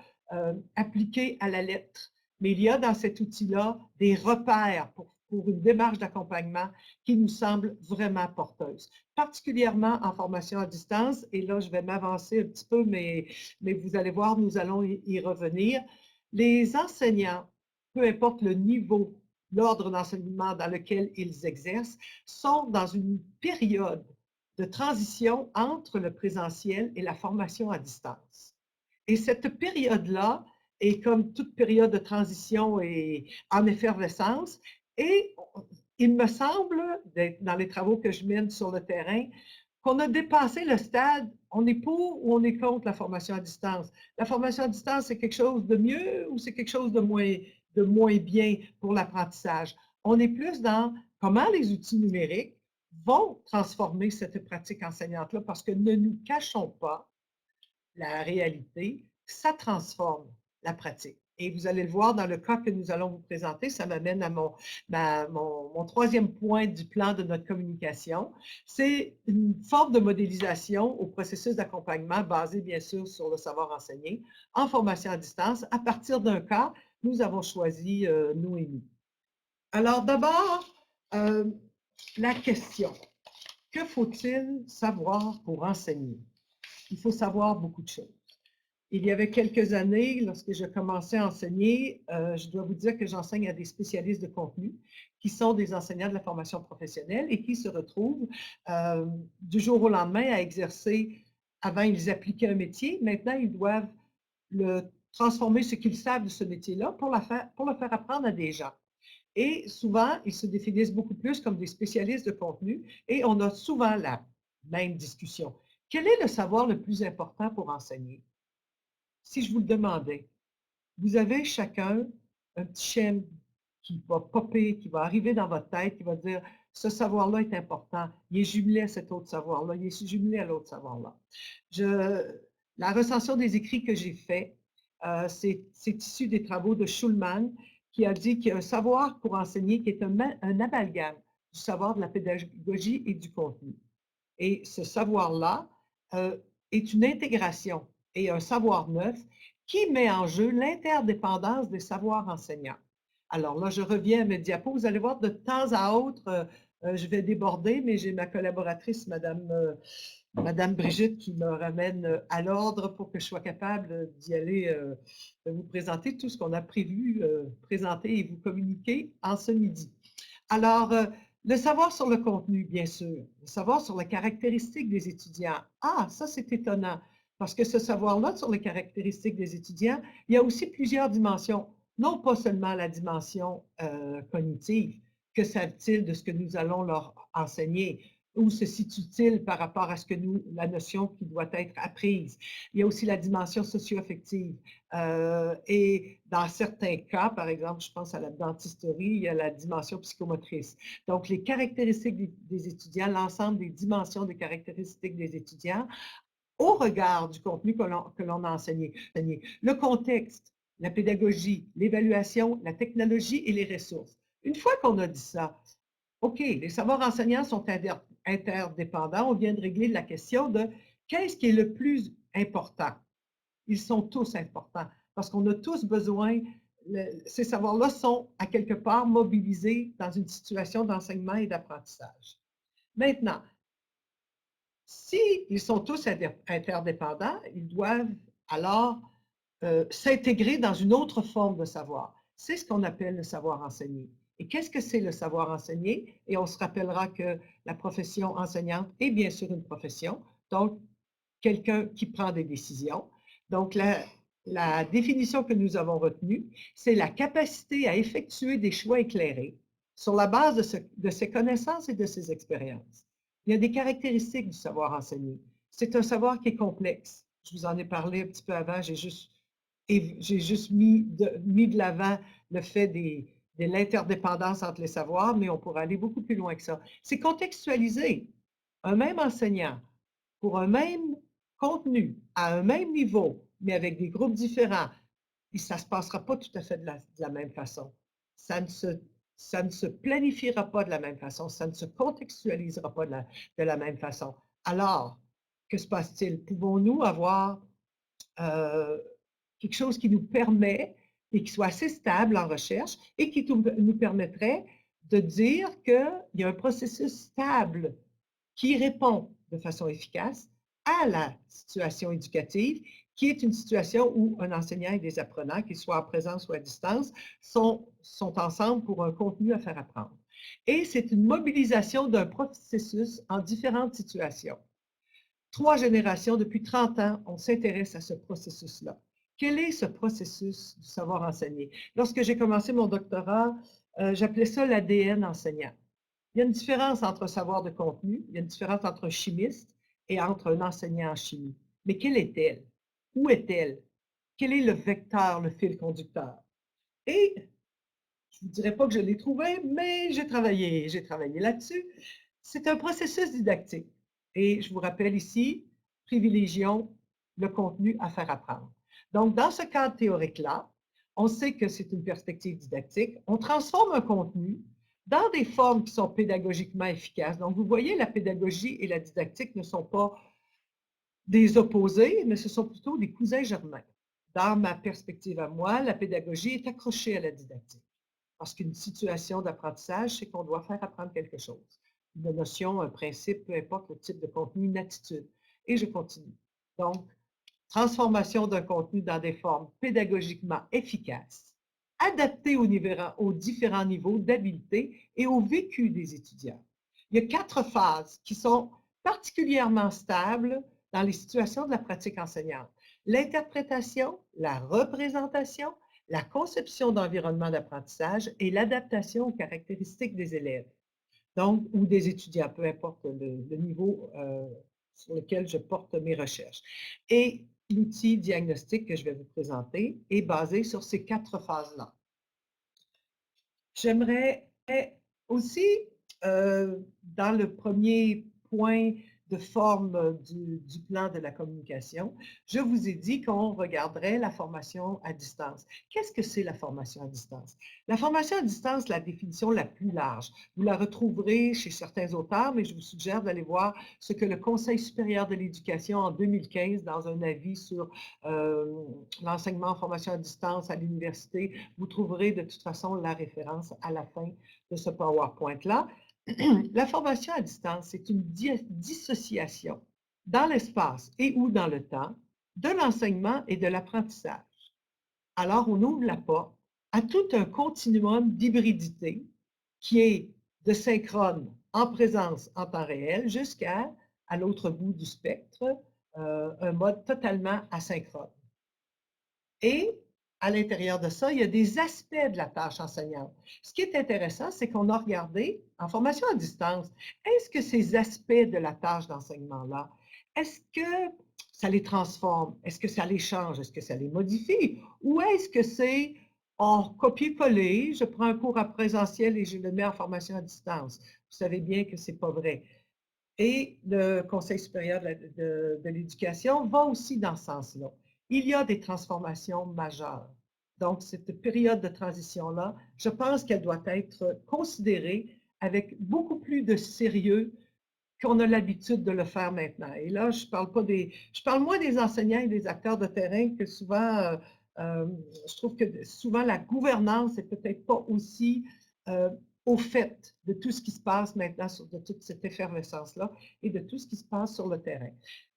appliqué à la lettre, mais il y a dans cet outil-là des repères pour pour une démarche d'accompagnement qui nous semble vraiment porteuse, particulièrement en formation à distance. Et là, je vais m'avancer un petit peu, mais vous allez voir, nous allons y revenir. Les enseignants, peu importe le niveau, l'ordre d'enseignement dans lequel ils exercent, sont dans une période de transition entre le présentiel et la formation à distance. Et cette période-là, et comme toute période de transition est en effervescence, et il me semble, dans les travaux que je mène sur le terrain, qu'on a dépassé le stade, on est pour ou on est contre la formation à distance. La formation à distance, c'est quelque chose de mieux ou c'est quelque chose de moins bien pour l'apprentissage? On est plus dans comment les outils numériques vont transformer cette pratique enseignante-là, parce que ne nous cachons pas la réalité, ça transforme la pratique. Et vous allez le voir dans le cas que nous allons vous présenter, ça m'amène à mon troisième point du plan de notre communication. C'est une forme de modélisation au processus d'accompagnement basé bien sûr sur le savoir enseigné en formation à distance. À partir d'un cas, nous avons choisi Noémie. Alors d'abord, la question, que faut-il savoir pour enseigner? Il faut savoir beaucoup de choses. Il y avait quelques années, lorsque je commençais à enseigner, je dois vous dire que j'enseigne à des spécialistes de contenu qui sont des enseignants de la formation professionnelle et qui se retrouvent du jour au lendemain à exercer. Avant, ils appliquaient un métier. Maintenant, ils doivent transformer ce qu'ils savent de ce métier-là pour le faire apprendre à des gens. Et souvent, ils se définissent beaucoup plus comme des spécialistes de contenu et on a souvent la même discussion. Quel est le savoir le plus important pour enseigner? Si je vous le demandais, vous avez chacun un petit schème qui va popper, qui va arriver dans votre tête, qui va dire « ce savoir-là est important, il est jumelé à cet autre savoir-là, il est jumelé à l'autre savoir-là ». La recension des écrits que j'ai fait, c'est issu des travaux de Schulman, qui a dit qu'il y a un savoir pour enseigner qui est un amalgame du savoir de la pédagogie et du contenu. Et ce savoir-là est une intégration et un savoir neuf qui met en jeu l'interdépendance des savoirs enseignants. Alors là, je reviens à mes diapos. Vous allez voir, de temps à autre, je vais déborder, mais j'ai ma collaboratrice, Madame Brigitte, qui me ramène à l'ordre pour que je sois capable d'y aller, de vous présenter tout ce qu'on a prévu présenter et vous communiquer en ce midi. Alors, le savoir sur le contenu, bien sûr. Le savoir sur les caractéristiques des étudiants. Ah, ça, c'est étonnant. Parce que ce savoir-là sur les caractéristiques des étudiants, il y a aussi plusieurs dimensions. Non pas seulement la dimension cognitive. Que savent-ils de ce que nous allons leur enseigner? Où se situe-t-il par rapport à la notion qui doit être apprise? Il y a aussi la dimension socio-affective. Et dans certains cas, par exemple, je pense à la dentisterie, il y a la dimension psychomotrice. Donc, les caractéristiques des étudiants, l'ensemble des dimensions des caractéristiques des étudiants, au regard du contenu que l'on a enseigné. Le contexte, la pédagogie, l'évaluation, la technologie et les ressources. Une fois qu'on a dit ça, OK, les savoirs enseignants sont interdépendants. On vient de régler la question de qu'est-ce qui est le plus important? Ils sont tous importants parce qu'on a tous besoin, ces savoirs-là sont à quelque part mobilisés dans une situation d'enseignement et d'apprentissage. Maintenant, s'ils sont tous interdépendants, ils doivent alors s'intégrer dans une autre forme de savoir. C'est ce qu'on appelle le savoir enseigné. Et qu'est-ce que c'est le savoir enseigné? Et on se rappellera que la profession enseignante est bien sûr une profession, donc quelqu'un qui prend des décisions. Donc, la définition que nous avons retenue, c'est la capacité à effectuer des choix éclairés sur la base de ses connaissances et de ses expériences. Il y a des caractéristiques du savoir enseigné. C'est un savoir qui est complexe. Je vous en ai parlé un petit peu avant, j'ai juste mis de l'avant le fait de l'interdépendance entre les savoirs, mais on pourrait aller beaucoup plus loin que ça. C'est contextualiser un même enseignant pour un même contenu, à un même niveau, mais avec des groupes différents, et ça ne se passera pas tout à fait de la même façon. Ça ne se planifiera pas de la même façon, ça ne se contextualisera pas de la même façon. Alors, que se passe-t-il? Pouvons-nous avoir quelque chose qui nous permet et qui soit assez stable en recherche et qui nous permettrait de dire qu'il y a un processus stable qui répond de façon efficace à la situation éducative, qui est une situation où un enseignant et des apprenants, qu'ils soient en présence ou à distance, sont ensemble pour un contenu à faire apprendre. Et c'est une mobilisation d'un processus en différentes situations. 3 générations, depuis 30 ans, on s'intéresse à ce processus-là. Quel est ce processus du savoir enseigner? Lorsque j'ai commencé mon doctorat, j'appelais ça l'ADN enseignant. Il y a une différence entre un savoir de contenu, il y a une différence entre un chimiste et entre un enseignant en chimie. Mais quelle est-elle? Où est-elle? Quel est le vecteur, le fil conducteur? Et je ne vous dirais pas que je l'ai trouvé, mais j'ai travaillé là-dessus. C'est un processus didactique. Et je vous rappelle ici, privilégions le contenu à faire apprendre. Donc, dans ce cadre théorique-là, on sait que c'est une perspective didactique. On transforme un contenu dans des formes qui sont pédagogiquement efficaces. Donc, vous voyez, la pédagogie et la didactique ne sont pas des opposés, mais ce sont plutôt des cousins germains. Dans ma perspective à moi, la pédagogie est accrochée à la didactique. Parce qu'une situation d'apprentissage, c'est qu'on doit faire apprendre quelque chose. Une notion, un principe, peu importe le type de contenu, une attitude. Et je continue. Donc, transformation d'un contenu dans des formes pédagogiquement efficaces, adaptées aux différents niveaux d'habileté et au vécu des étudiants. Il y a 4 phases qui sont particulièrement stables dans les situations de la pratique enseignante. L'interprétation, la représentation, la conception d'environnement d'apprentissage et l'adaptation aux caractéristiques des élèves, donc, ou des étudiants, peu importe le niveau sur lequel je porte mes recherches. Et l'outil diagnostic que je vais vous présenter est basé sur ces 4 phases-là. J'aimerais aussi, dans le premier point de forme du plan de la communication, je vous ai dit qu'on regarderait la formation à distance. Qu'est-ce que c'est la formation à distance? La formation à distance, la définition la plus large, vous la retrouverez chez certains auteurs, mais je vous suggère d'aller voir ce que le Conseil supérieur de l'éducation en 2015, dans un avis sur l'enseignement en formation à distance à l'université, vous trouverez de toute façon la référence à la fin de ce PowerPoint-là. La formation à distance, c'est une dissociation dans l'espace et ou dans le temps de l'enseignement et de l'apprentissage. Alors, on ouvre la porte à tout un continuum d'hybridité qui est de synchrone en présence en temps réel jusqu'à l'autre bout du spectre, un mode totalement asynchrone. Et à l'intérieur de ça, il y a des aspects de la tâche enseignante. Ce qui est intéressant, c'est qu'on a regardé en formation à distance, est-ce que ces aspects de la tâche d'enseignement-là, est-ce que ça les transforme? Est-ce que ça les change? Est-ce que ça les modifie? Ou est-ce que c'est en copier-coller, je prends un cours en présentiel et je le mets en formation à distance? Vous savez bien que ce n'est pas vrai. Et le Conseil supérieur de l'éducation va aussi dans ce sens-là. Il y a des transformations majeures. Donc, cette période de transition-là, je pense qu'elle doit être considérée avec beaucoup plus de sérieux qu'on a l'habitude de le faire maintenant. Et là, je parle moins des enseignants et des acteurs de terrain que souvent, je trouve que souvent la gouvernance n'est peut-être pas aussi au fait de tout ce qui se passe maintenant, de toute cette effervescence-là et de tout ce qui se passe sur le terrain.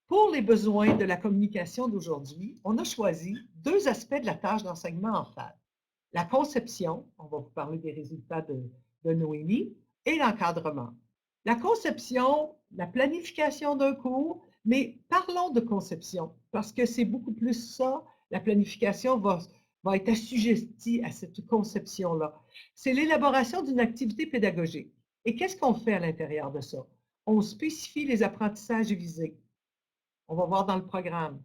Pour les besoins de la communication d'aujourd'hui, on a choisi 2 aspects de la tâche d'enseignement en FAD. La conception, on va vous parler des résultats de Noémie, et l'encadrement. La conception, la planification d'un cours, mais parlons de conception, parce que c'est beaucoup plus ça, la planification va être assujettie à cette conception-là. C'est l'élaboration d'une activité pédagogique. Et qu'est-ce qu'on fait à l'intérieur de ça? On spécifie les apprentissages visés. On va voir dans le programme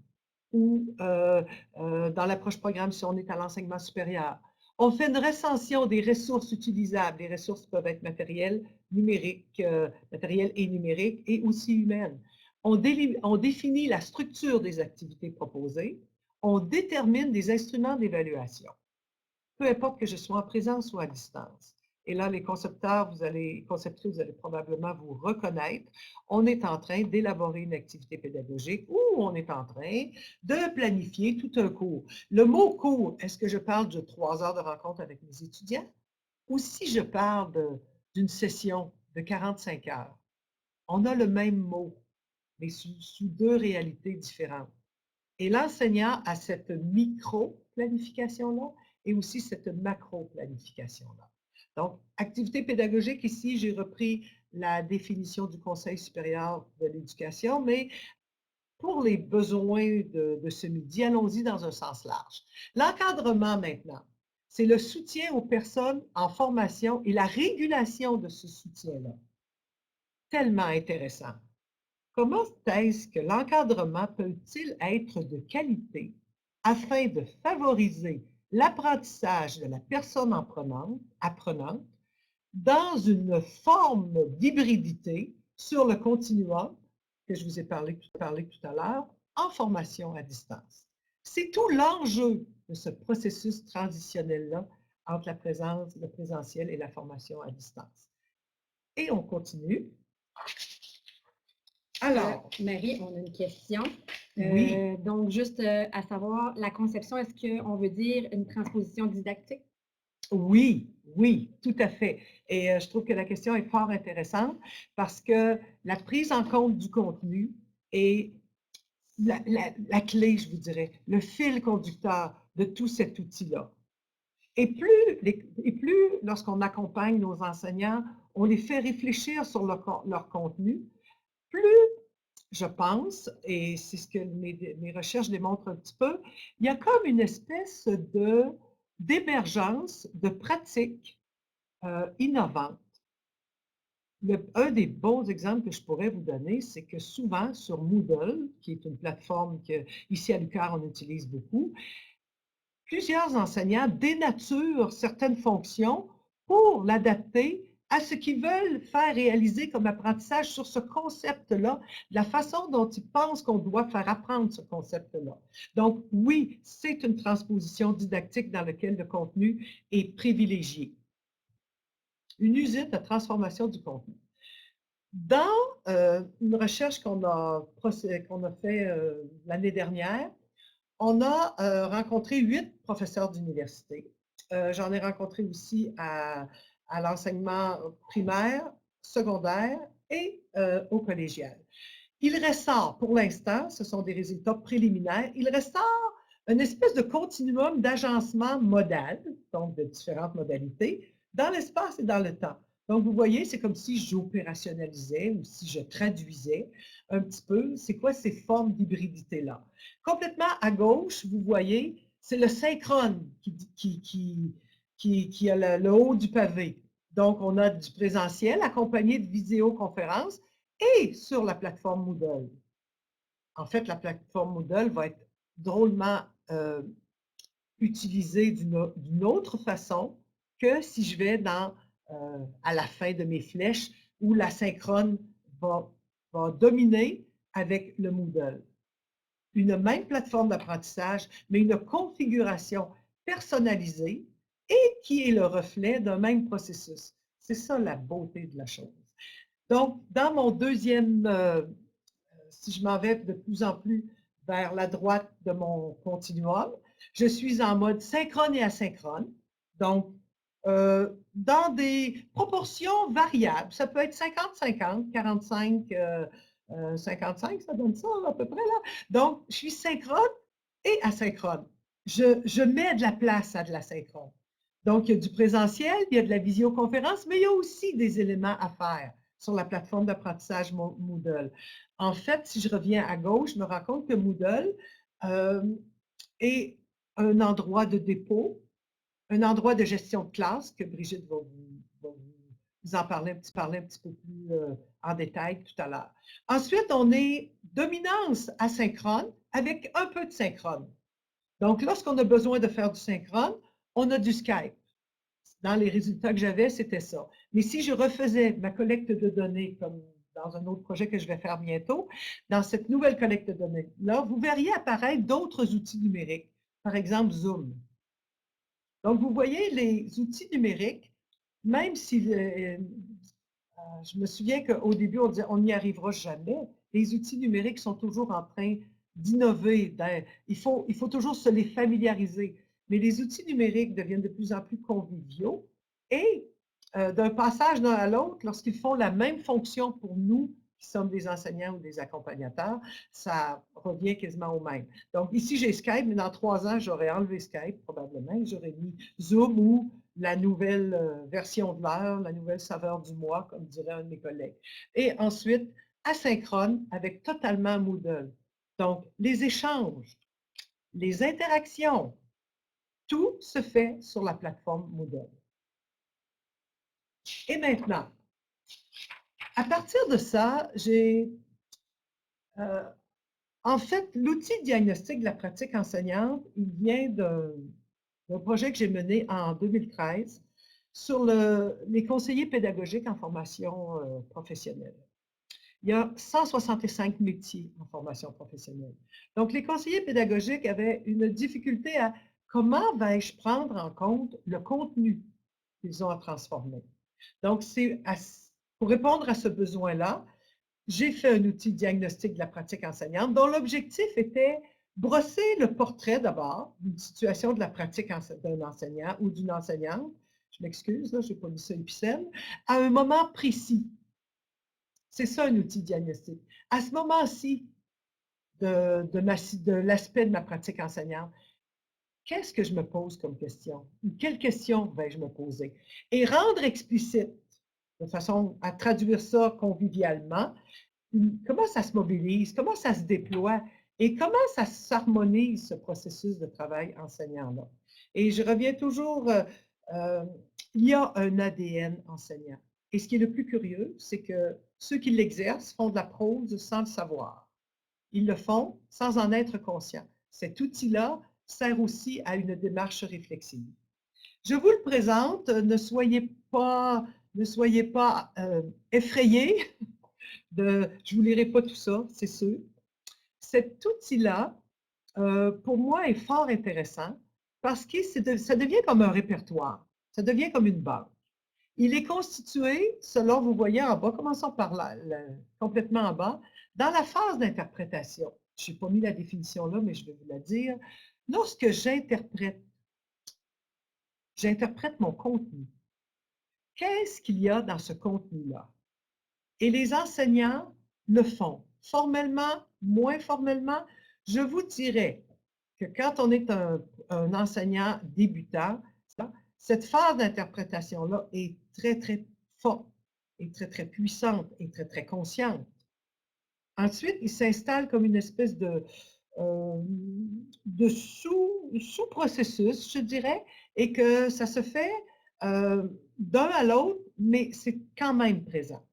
ou dans l'approche programme si on est à l'enseignement supérieur. On fait une recension des ressources utilisables. Les ressources peuvent être matérielles, numériques, matérielles et numériques, et aussi humaines. On définit la structure des activités proposées. On détermine des instruments d'évaluation. Peu importe que je sois en présence ou à distance. Et là, les concepteurs, conceptrices, vous allez probablement vous reconnaître. On est en train d'élaborer une activité pédagogique ou on est en train de planifier tout un cours. Le mot cours, est-ce que je parle de 3 heures de rencontre avec mes étudiants? Ou si je parle d'une session de 45 heures. On a le même mot, mais sous deux réalités différentes. Et l'enseignant a cette micro-planification-là et aussi cette macro-planification-là. Donc, activité pédagogique, ici, j'ai repris la définition du Conseil supérieur de l'éducation, mais pour les besoins de ce midi, allons-y dans un sens large. L'encadrement maintenant, c'est le soutien aux personnes en formation et la régulation de ce soutien-là. Tellement intéressant. Comment est-ce que l'encadrement peut-il être de qualité afin de favoriser l'apprentissage de la personne apprenante dans une forme d'hybridité sur le continuum que je vous ai parlé tout à l'heure, en formation à distance? C'est tout l'enjeu de ce processus transitionnel-là entre le présentiel et la formation à distance. Et on continue. Alors, Marie, on a une question. Oui. Donc, juste à savoir, la conception, est-ce qu'on veut dire une transposition didactique? Oui, oui, tout à fait. Et je trouve que la question est fort intéressante parce que la prise en compte du contenu est la clé, je vous dirais, le fil conducteur de tout cet outil-là. Et plus lorsqu'on accompagne nos enseignants, on les fait réfléchir sur leur contenu, plus je pense, et c'est ce que mes recherches démontrent un petit peu, il y a comme une espèce d'émergence de pratiques innovantes. Un des bons exemples que je pourrais vous donner, c'est que souvent sur Moodle, qui est une plateforme qu'ici à l'UQAR on utilise beaucoup, plusieurs enseignants dénaturent certaines fonctions pour l'adapter à ce qu'ils veulent faire réaliser comme apprentissage sur ce concept-là, la façon dont ils pensent qu'on doit faire apprendre ce concept-là. Donc, oui, c'est une transposition didactique dans laquelle le contenu est privilégié. Une usine de transformation du contenu. Dans une recherche qu'on a fait l'année dernière, on a rencontré 8 professeurs d'université. J'en ai rencontré aussi à l'enseignement primaire, secondaire et au collégial. Il ressort, pour l'instant, ce sont des résultats préliminaires, il ressort une espèce de continuum d'agencement modal, donc de différentes modalités, dans l'espace et dans le temps. Donc, vous voyez, c'est comme si j'opérationnalisais ou si je traduisais un petit peu, c'est quoi ces formes d'hybridité-là. Complètement à gauche, vous voyez, c'est le synchrone qui a le haut du pavé. Donc, on a du présentiel accompagné de vidéoconférences et sur la plateforme Moodle. En fait, la plateforme Moodle va être drôlement utilisée d'une autre façon que si je vais à la fin de mes flèches où la synchrone va dominer avec le Moodle. Une même plateforme d'apprentissage, mais une configuration personnalisée et qui est le reflet d'un même processus. C'est ça la beauté de la chose. Donc, dans mon deuxième, si je m'en vais de plus en plus vers la droite de mon continuum, je suis en mode synchrone et asynchrone. Donc, dans des proportions variables. Ça peut être 50-50, 45, 55, ça donne ça à peu près là. Donc, je suis synchrone et asynchrone. Je mets de la place à de l'asynchrone. Donc, il y a du présentiel, il y a de la visioconférence, mais il y a aussi des éléments à faire sur la plateforme d'apprentissage Moodle. En fait, si je reviens à gauche, je me rends compte que Moodle est un endroit de dépôt, un endroit de gestion de classe que Brigitte va vous en parler un petit peu plus en détail tout à l'heure. Ensuite, on est dominance asynchrone avec un peu de synchrone. Donc, lorsqu'on a besoin de faire du synchrone, on a du Skype. Dans les résultats que j'avais, c'était ça. Mais si je refaisais ma collecte de données, comme dans un autre projet que je vais faire bientôt, dans cette nouvelle collecte de données-là, vous verriez apparaître d'autres outils numériques, par exemple Zoom. Donc, vous voyez, les outils numériques, même si je me souviens qu'au début, on disait on n'y arrivera jamais, les outils numériques sont toujours en train d'innover. Il faut toujours se les familiariser. Mais les outils numériques deviennent de plus en plus conviviaux et d'un passage d'un à l'autre, lorsqu'ils font la même fonction pour nous, qui sommes des enseignants ou des accompagnateurs, ça revient quasiment au même. Donc, ici, j'ai Skype, mais dans 3 ans, j'aurais enlevé Skype, probablement, et j'aurais mis Zoom ou la nouvelle version de l'heure, la nouvelle saveur du mois, comme dirait un de mes collègues. Et ensuite, asynchrone avec totalement Moodle. Donc, les échanges, les interactions, tout se fait sur la plateforme Moodle. Et maintenant, à partir de ça, en fait, l'outil de diagnostic de la pratique enseignante, il vient d'un projet que j'ai mené en 2013 sur les conseillers pédagogiques en formation professionnelle. Il y a 165 métiers en formation professionnelle. Donc, les conseillers pédagogiques avaient une difficulté à comment vais-je prendre en compte le contenu qu'ils ont à transformer. Donc, pour répondre à ce besoin-là, j'ai fait un outil de diagnostic de la pratique enseignante dont l'objectif était brosser le portrait d'abord d'une situation de la pratique d'un enseignant ou d'une enseignante, je m'excuse, là, je n'ai pas mis ça épicène, à un moment précis. C'est ça un outil de diagnostic. À ce moment-ci de l'aspect de ma pratique enseignante, qu'est-ce que je me pose comme question? Ou quelles questions vais-je me poser? Et rendre explicite, de façon à traduire ça convivialement, comment ça se mobilise, comment ça se déploie et comment ça s'harmonise ce processus de travail enseignant-là. Et je reviens toujours, il y a un ADN enseignant. Et ce qui est le plus curieux, c'est que ceux qui l'exercent font de la prose sans le savoir. Ils le font sans en être conscients. Cet outil-là sert aussi à une démarche réflexive. Je vous le présente, ne soyez pas effrayés. Je ne vous lirai pas tout ça, c'est sûr. Cet outil-là, pour moi, est fort intéressant parce que ça devient comme un répertoire, ça devient comme une banque. Il est constitué, selon vous voyez en bas, commençons par là, complètement en bas, dans la phase d'interprétation. Je n'ai pas mis la définition là, mais je vais vous la dire. Lorsque j'interprète mon contenu, qu'est-ce qu'il y a dans ce contenu-là? Et les enseignants le font, formellement, moins formellement. Je vous dirais que quand on est un enseignant débutant, cette phase d'interprétation-là est très, très forte, et très, très puissante, et très, très consciente. Ensuite, il s'installe comme une espèce de sous-processus, je dirais, et que ça se fait d'un à l'autre, mais c'est quand même présent.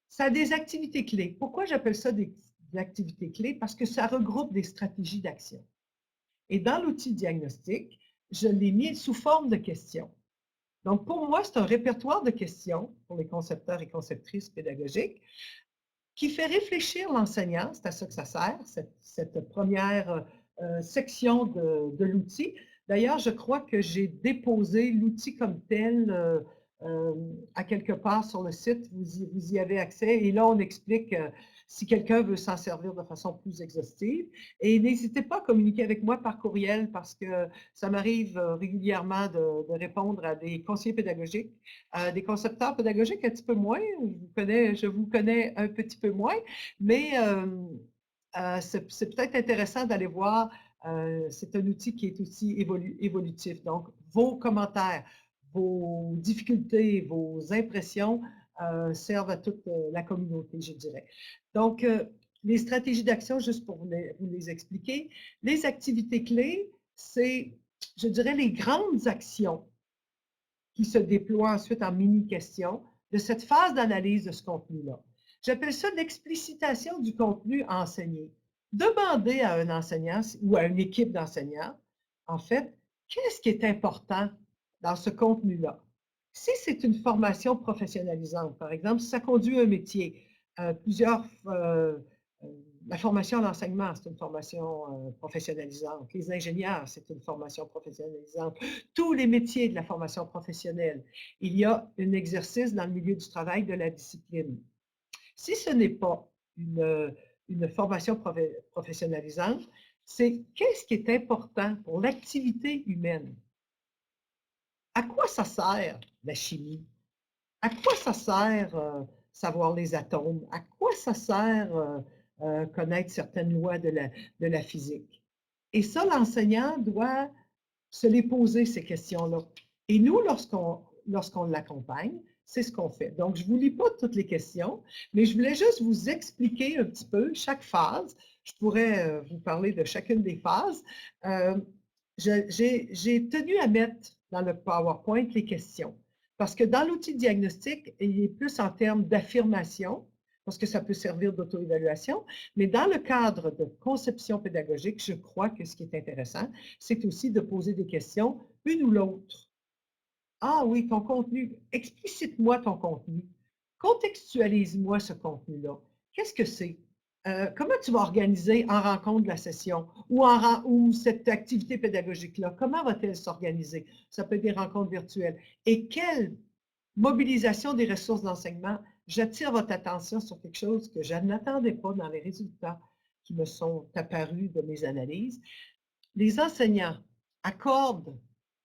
Ça a des activités clés. Pourquoi j'appelle ça des activités clés? Parce que ça regroupe des stratégies d'action. Et dans l'outil diagnostic, je l'ai mis sous forme de questions. Donc, pour moi, c'est un répertoire de questions pour les concepteurs et conceptrices pédagogiques qui fait réfléchir l'enseignant, c'est à ça que ça sert, cette première section de l'outil. D'ailleurs, je crois que j'ai déposé l'outil comme tel à quelque part sur le site, vous y avez accès. Et là, on explique si quelqu'un veut s'en servir de façon plus exhaustive. Et n'hésitez pas à communiquer avec moi par courriel parce que ça m'arrive régulièrement de répondre à des conseillers pédagogiques, des concepteurs pédagogiques un petit peu moins. Je vous connais un petit peu moins, mais c'est peut-être intéressant d'aller voir. C'est un outil qui est aussi évolutif. Donc, vos commentaires, vos difficultés, vos impressions servent à toute la communauté, je dirais. Donc, les stratégies d'action, juste pour vous les expliquer, les activités clés, c'est, je dirais, les grandes actions qui se déploient ensuite en mini-questions de cette phase d'analyse de ce contenu-là. J'appelle ça l'explicitation du contenu enseigné. Demandez à un enseignant ou à une équipe d'enseignants, en fait, qu'est-ce qui est important dans ce contenu-là? Si c'est une formation professionnalisante, par exemple, si ça conduit un métier, la formation à l'enseignement, c'est une formation professionnalisante. Les ingénieurs, c'est une formation professionnalisante. Tous les métiers de la formation professionnelle, il y a un exercice dans le milieu du travail de la discipline. Si ce n'est pas une formation professionnalisante, c'est qu'est-ce qui est important pour l'activité humaine? À quoi ça sert, la chimie? À quoi ça sert savoir les atomes? À quoi ça sert connaître certaines lois de la physique? Et ça, l'enseignant doit se les poser, ces questions-là. Et nous, lorsqu'on l'accompagne, c'est ce qu'on fait. Donc, je ne vous lis pas toutes les questions, mais je voulais juste vous expliquer un petit peu chaque phase. Je pourrais vous parler de chacune des phases. J'ai tenu à mettre dans le PowerPoint les questions, parce que dans l'outil diagnostic, il est plus en termes d'affirmation, parce que ça peut servir d'auto-évaluation, mais dans le cadre de conception pédagogique, je crois que ce qui est intéressant, c'est aussi de poser des questions, une ou l'autre. Ah oui, ton contenu, explicite-moi ton contenu. Contextualise-moi ce contenu-là. Qu'est-ce que c'est? Comment tu vas organiser en rencontre la session ou cette activité pédagogique-là? Comment va-t-elle s'organiser? Ça peut être des rencontres virtuelles. Et quelle mobilisation des ressources d'enseignement? J'attire votre attention sur quelque chose que je n'attendais pas dans les résultats qui me sont apparus de mes analyses. Les enseignants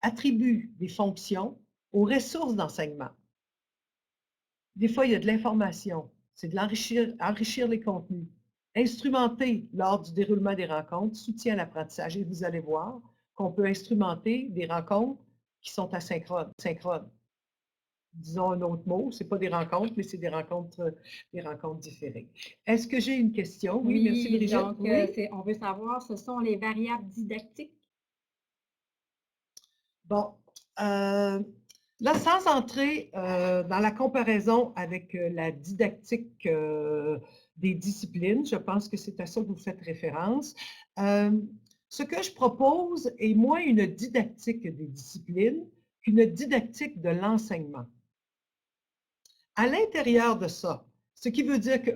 attribuent des fonctions aux ressources d'enseignement. Des fois, il y a de l'information, c'est de enrichir les contenus. Instrumenter lors du déroulement des rencontres soutient l'apprentissage. Et vous allez voir qu'on peut instrumenter des rencontres qui sont asynchrones. Disons un autre mot, ce n'est pas des rencontres, mais c'est des rencontres différées. Est-ce que j'ai une question? Oui, merci Brigitte. Donc, on veut savoir, ce sont les variables didactiques? Bon, là, sans entrer dans la comparaison avec la didactique des disciplines, je pense que c'est à ça que vous faites référence. Ce que je propose est moins une didactique des disciplines qu'une didactique de l'enseignement. À l'intérieur de ça, ce qui veut dire que,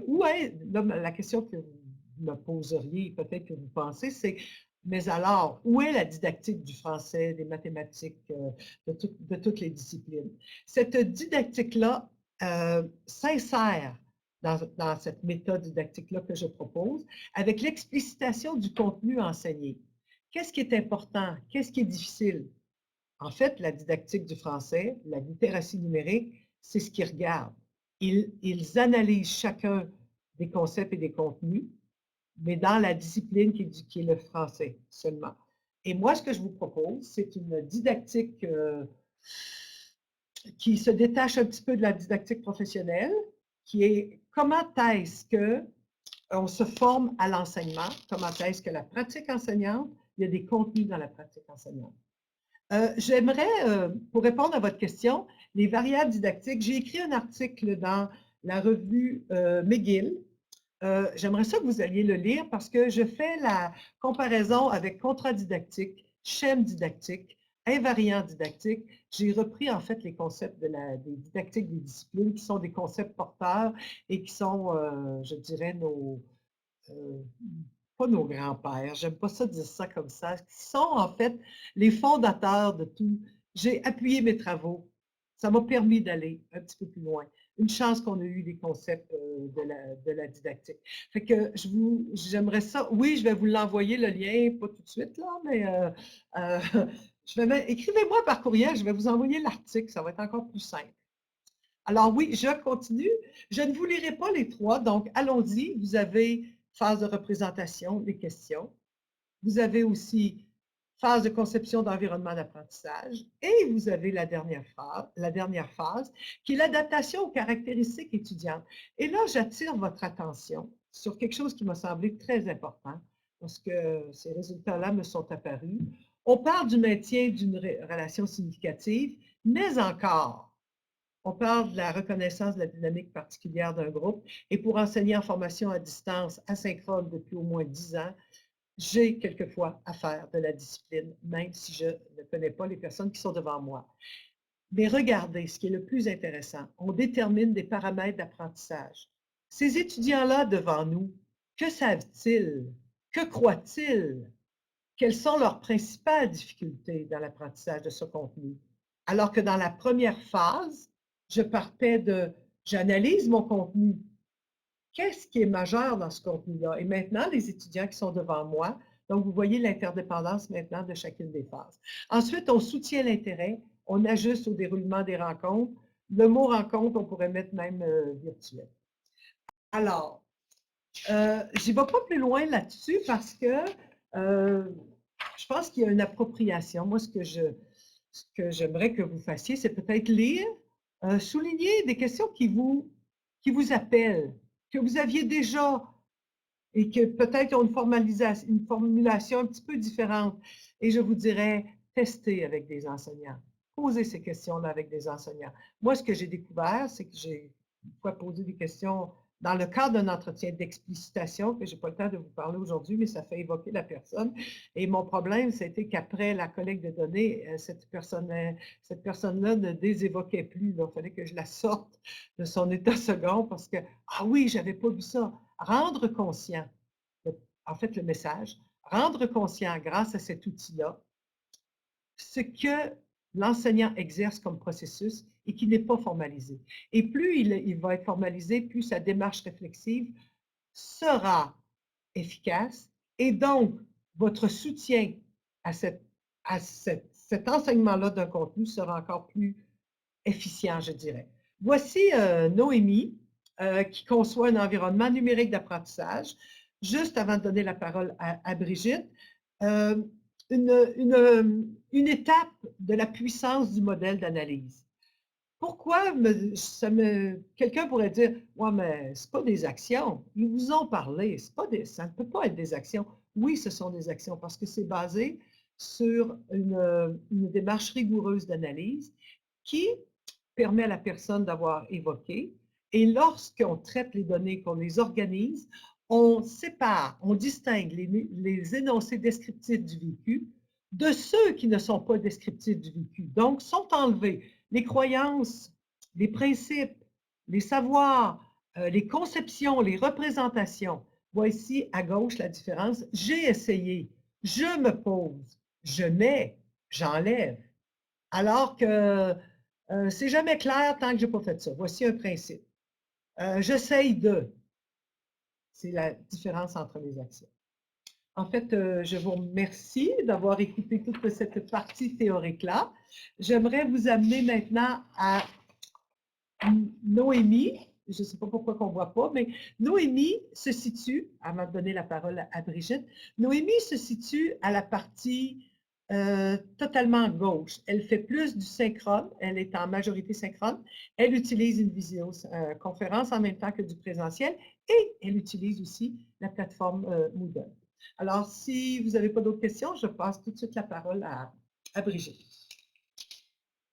la question que vous me poseriez, peut-être que vous pensez, c'est, mais alors, où est la didactique du français, des mathématiques, de toutes les disciplines? Cette didactique-là s'insère dans cette méthode didactique-là que je propose, avec l'explicitation du contenu enseigné. Qu'est-ce qui est important? Qu'est-ce qui est difficile? En fait, la didactique du français, la littératie numérique, c'est ce qu'ils regardent. Ils analysent chacun des concepts et des contenus, mais dans la discipline qui est le français seulement. Et moi, ce que je vous propose, c'est une didactique qui se détache un petit peu de la didactique professionnelle, qui est comment est-ce qu'on se forme à l'enseignement, comment est-ce que la pratique enseignante, il y a des contenus dans la pratique enseignante. J'aimerais, pour répondre à votre question, les variables didactiques, j'ai écrit un article dans la revue McGill. J'aimerais ça que vous alliez le lire parce que je fais la comparaison avec contrat didactique, schème didactique, invariant didactique. J'ai repris en fait les concepts des didactiques des disciplines qui sont des concepts porteurs et qui sont, je dirais, pas nos grands-pères, j'aime pas ça dire ça comme ça, qui sont en fait les fondateurs de tout. J'ai appuyé mes travaux. Ça m'a permis d'aller un petit peu plus loin. Une chance qu'on a eu des concepts de la didactique. Fait que j'aimerais ça. Oui, je vais vous l'envoyer le lien, pas tout de suite là, mais écrivez-moi par courriel, je vais vous envoyer l'article, ça va être encore plus simple. Alors oui, je continue. Je ne vous lirai pas les trois, donc allons-y. Vous avez phase de représentation, les questions. Vous avez aussi phase de conception d'environnement d'apprentissage et vous avez la dernière phase qui est l'adaptation aux caractéristiques étudiantes. Et là, j'attire votre attention sur quelque chose qui m'a semblé très important parce que ces résultats-là me sont apparus. On parle du maintien d'une relation significative, mais encore, on parle de la reconnaissance de la dynamique particulière d'un groupe. Et pour enseigner en formation à distance asynchrone depuis au moins 10 ans, j'ai quelquefois à faire de la discipline, même si je ne connais pas les personnes qui sont devant moi. Mais regardez, ce qui est le plus intéressant, on détermine des paramètres d'apprentissage. Ces étudiants-là devant nous, que savent-ils? Que croient-ils? Quelles sont leurs principales difficultés dans l'apprentissage de ce contenu? Alors que dans la première phase, je partais j'analyse mon contenu. Qu'est-ce qui est majeur dans ce contenu-là? Et maintenant, les étudiants qui sont devant moi, donc vous voyez l'interdépendance maintenant de chacune des phases. Ensuite, on soutient l'intérêt, on ajuste au déroulement des rencontres, le mot rencontre, on pourrait mettre même virtuel. Alors, je n'y vais pas plus loin là-dessus parce que je pense qu'il y a une appropriation. Moi, ce que j'aimerais que vous fassiez, c'est peut-être lire, souligner des questions qui vous appellent, que vous aviez déjà et que peut-être ont une formulation un petit peu différente. Et je vous dirais, testez avec des enseignants. Posez ces questions-là avec des enseignants. Moi, ce que j'ai découvert, c'est que j'ai une fois posé des questions dans le cadre d'un entretien d'explicitation, que je n'ai pas le temps de vous parler aujourd'hui, mais ça fait évoquer la personne. Et mon problème, c'était qu'après la collecte de données, cette personne-là ne désévoquait plus. Il fallait que je la sorte de son état second parce que, ah oui, je n'avais pas vu ça. Rendre conscient, en fait, le message, rendre conscient grâce à cet outil-là, ce que l'enseignant exerce comme processus et qui n'est pas formalisé. Et plus il va être formalisé, plus sa démarche réflexive sera efficace et donc votre soutien à cet enseignement-là d'un contenu sera encore plus efficient, je dirais. Voici Noémie qui conçoit un environnement numérique d'apprentissage. Juste avant de donner la parole à Brigitte, une étape de la puissance du modèle d'analyse. Pourquoi quelqu'un pourrait dire « Ouais, mais ce n'est pas des actions. Ils vous ont parlé. Ça ne peut pas être des actions. » Oui, ce sont des actions parce que c'est basé sur une démarche rigoureuse d'analyse qui permet à la personne d'avoir évoqué. Et lorsqu'on traite les données, qu'on les organise, on sépare, on distingue les énoncés descriptifs du vécu de ceux qui ne sont pas descriptifs du vécu. Donc, sont enlevés les croyances, les principes, les savoirs, les conceptions, les représentations. Voici à gauche la différence. J'ai essayé, je me pose, je mets, j'enlève. Alors que c'est jamais clair tant que je n'ai pas fait ça. Voici un principe. J'essaye de. C'est la différence entre les actions. En fait, je vous remercie d'avoir écouté toute cette partie théorique-là. J'aimerais vous amener maintenant à Noémie. Je ne sais pas pourquoi on ne voit pas, mais Noémie se situe, avant de donner la parole à Brigitte, Noémie se situe à la partie totalement gauche. Elle fait plus du synchrone, elle est en majorité synchrone. Elle utilise une visioconférence en même temps que du présentiel et elle utilise aussi la plateforme Moodle. Alors, si vous n'avez pas d'autres questions, je passe tout de suite la parole à Brigitte.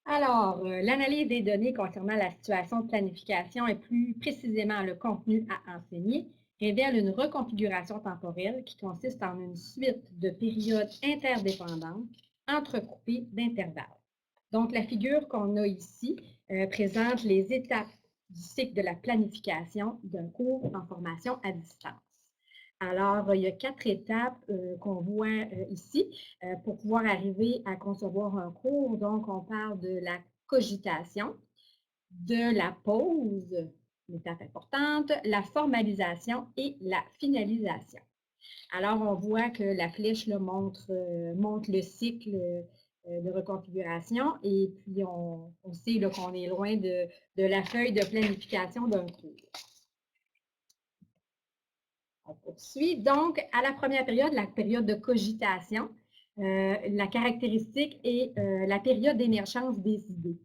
Alors, l'analyse des données concernant la situation de planification et plus précisément le contenu à enseigner révèle une reconfiguration temporelle qui consiste en une suite de périodes interdépendantes entrecoupées d'intervalles. Donc, la figure qu'on a ici présente les étapes du cycle de la planification d'un cours en formation à distance. Alors, il y a 4 étapes qu'on voit ici pour pouvoir arriver à concevoir un cours. Donc, on parle de la cogitation, de la pause, l'étape importante, la formalisation et la finalisation. Alors, on voit que la flèche là, montre le cycle de reconfiguration et puis on sait qu'on est loin de la feuille de planification d'un cours. On poursuit. Donc, à la première période, la période de cogitation, la caractéristique est la période d'émergence des idées.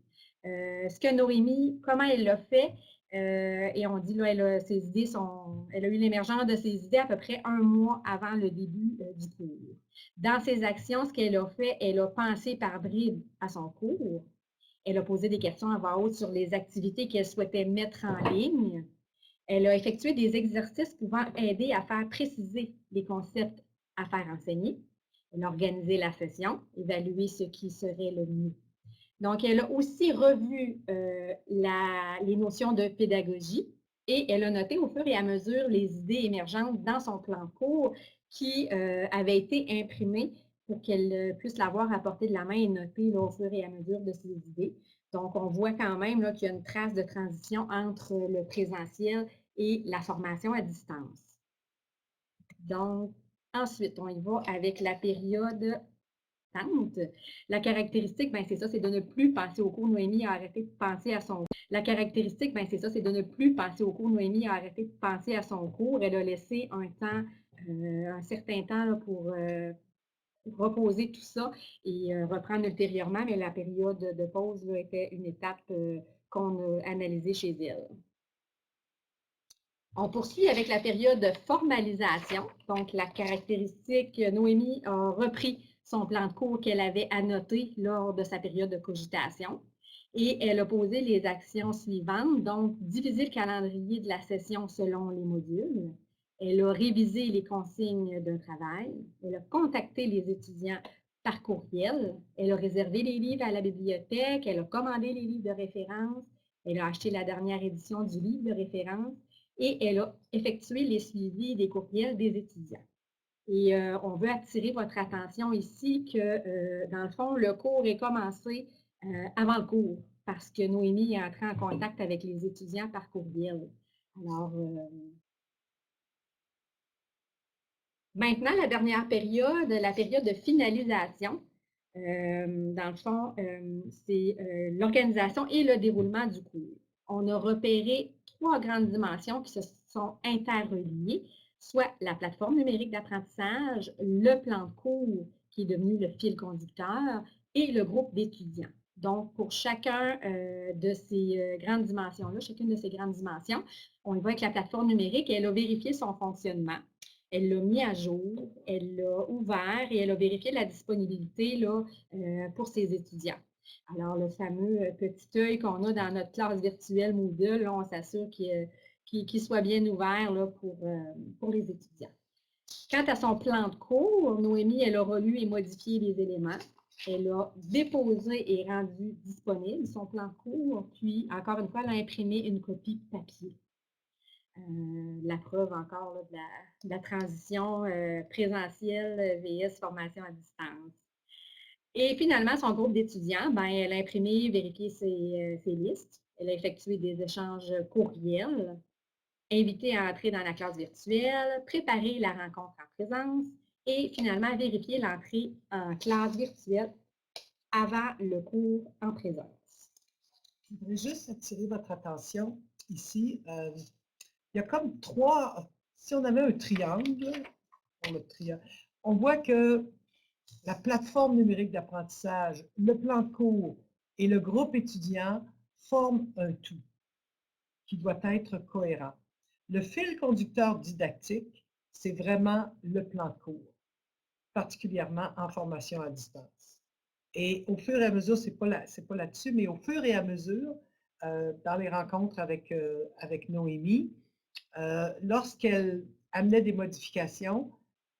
Ce que Noémie, comment elle l'a fait, et on dit là, elle a eu l'émergence de ses idées à peu près 1 mois avant le début du cours. Dans ses actions, ce qu'elle a fait, elle a pensé par bribes à son cours. Elle a posé des questions à voix haute sur les activités qu'elle souhaitait mettre en ligne. Elle a effectué des exercices pouvant aider à faire préciser les concepts à faire enseigner. Elle a organisé la session, évalué ce qui serait le mieux. Donc, elle a aussi revu les notions de pédagogie et elle a noté au fur et à mesure les idées émergentes dans son plan cours qui avait été imprimé pour qu'elle puisse l'avoir à portée de la main et noter là, au fur et à mesure de ses idées. Donc, on voit quand même qu'il y a une trace de transition entre le présentiel et la formation à distance. Donc, ensuite, on y va avec la période distante. La caractéristique, ben, c'est ça, c'est de ne plus passer au cours. Noémie a arrêté de penser à son cours. La caractéristique, ben, c'est ça, c'est de ne plus passer au cours. Noémie a arrêté de penser à son cours. Elle a laissé un temps, un certain temps là, pour reposer tout ça et reprendre ultérieurement, mais la période de pause là, était une étape qu'on a analysée chez elle. On poursuit avec la période de formalisation. Donc, la caractéristique, Noémie a repris son plan de cours qu'elle avait annoté lors de sa période de cogitation et elle a posé les actions suivantes. Donc, diviser le calendrier de la session selon les modules. Elle a révisé les consignes d'un travail. Elle a contacté les étudiants par courriel. Elle a réservé les livres à la bibliothèque. Elle a commandé les livres de référence. Elle a acheté la dernière édition du livre de référence et elle a effectué les suivis des courriels des étudiants. Et on veut attirer votre attention ici que, dans le fond, le cours est commencé avant le cours parce que Noémie est entrée en contact avec les étudiants par courriel. Alors, maintenant, la dernière période, la période de finalisation. Dans le fond, c'est l'organisation et le déroulement du cours. On a repéré 3 grandes dimensions qui se sont interreliées, soit la plateforme numérique d'apprentissage, le plan de cours qui est devenu le fil conducteur et le groupe d'étudiants. Donc, pour chacun de ces grandes dimensions-là, chacune de ces grandes dimensions, on y va avec la plateforme numérique et elle a vérifié son fonctionnement. Elle l'a mis à jour, elle l'a ouvert et elle a vérifié la disponibilité là, pour ses étudiants. Alors, le fameux petit œil qu'on a dans notre classe virtuelle Moodle, là, on s'assure qu'il soit bien ouvert là, pour les étudiants. Quant à son plan de cours, Noémie, elle a relu et modifié les éléments. Elle a déposé et rendu disponible son plan de cours, puis, encore une fois, elle a imprimé une copie papier. La preuve encore là, de la transition présentielle vs formation à distance. Et finalement, son groupe d'étudiants, ben, elle a imprimé, vérifié ses listes, elle a effectué des échanges courriels, invité à entrer dans la classe virtuelle, préparé la rencontre en présence et finalement vérifié l'entrée en classe virtuelle avant le cours en présence. Je voudrais juste attirer votre attention ici. Il y a comme 3, si on avait un triangle, on voit que la plateforme numérique d'apprentissage, le plan de cours et le groupe étudiant forment un tout qui doit être cohérent. Le fil conducteur didactique, c'est vraiment le plan de cours, particulièrement en formation à distance. Et au fur et à mesure, c'est pas là-dessus, mais au fur et à mesure, dans les rencontres avec Noémie, lorsqu'elle amenait des modifications,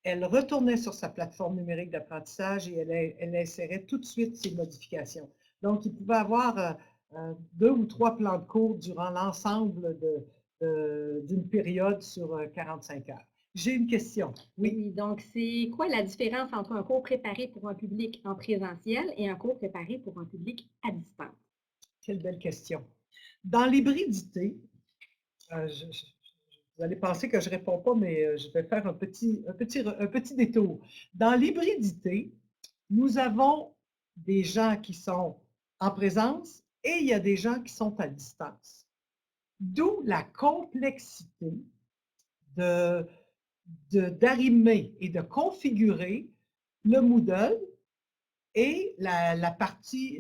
elle retournait sur sa plateforme numérique d'apprentissage et elle insérait tout de suite ces modifications. Donc, il pouvait avoir 2 ou 3 plans de cours durant l'ensemble d'une période sur 45 heures. J'ai une question. Oui, donc c'est quoi la différence entre un cours préparé pour un public en présentiel et un cours préparé pour un public à distance? Quelle belle question. Dans l'hybridité, vous allez penser que je ne réponds pas, mais je vais faire un petit détour. Dans l'hybridité, nous avons des gens qui sont en présence et il y a des gens qui sont à distance. D'où la complexité d'arrimer et de configurer le Moodle et la partie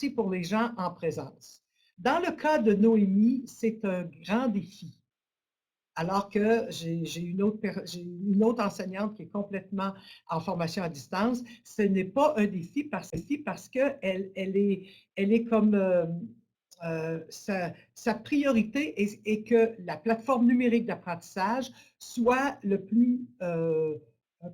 pour les gens en présence. Dans le cas de Noémie, c'est un grand défi. Alors que j'ai une autre enseignante qui est complètement en formation à distance, ce n'est pas un défi parce qu'elle est comme sa priorité est que la plateforme numérique d'apprentissage soit le plus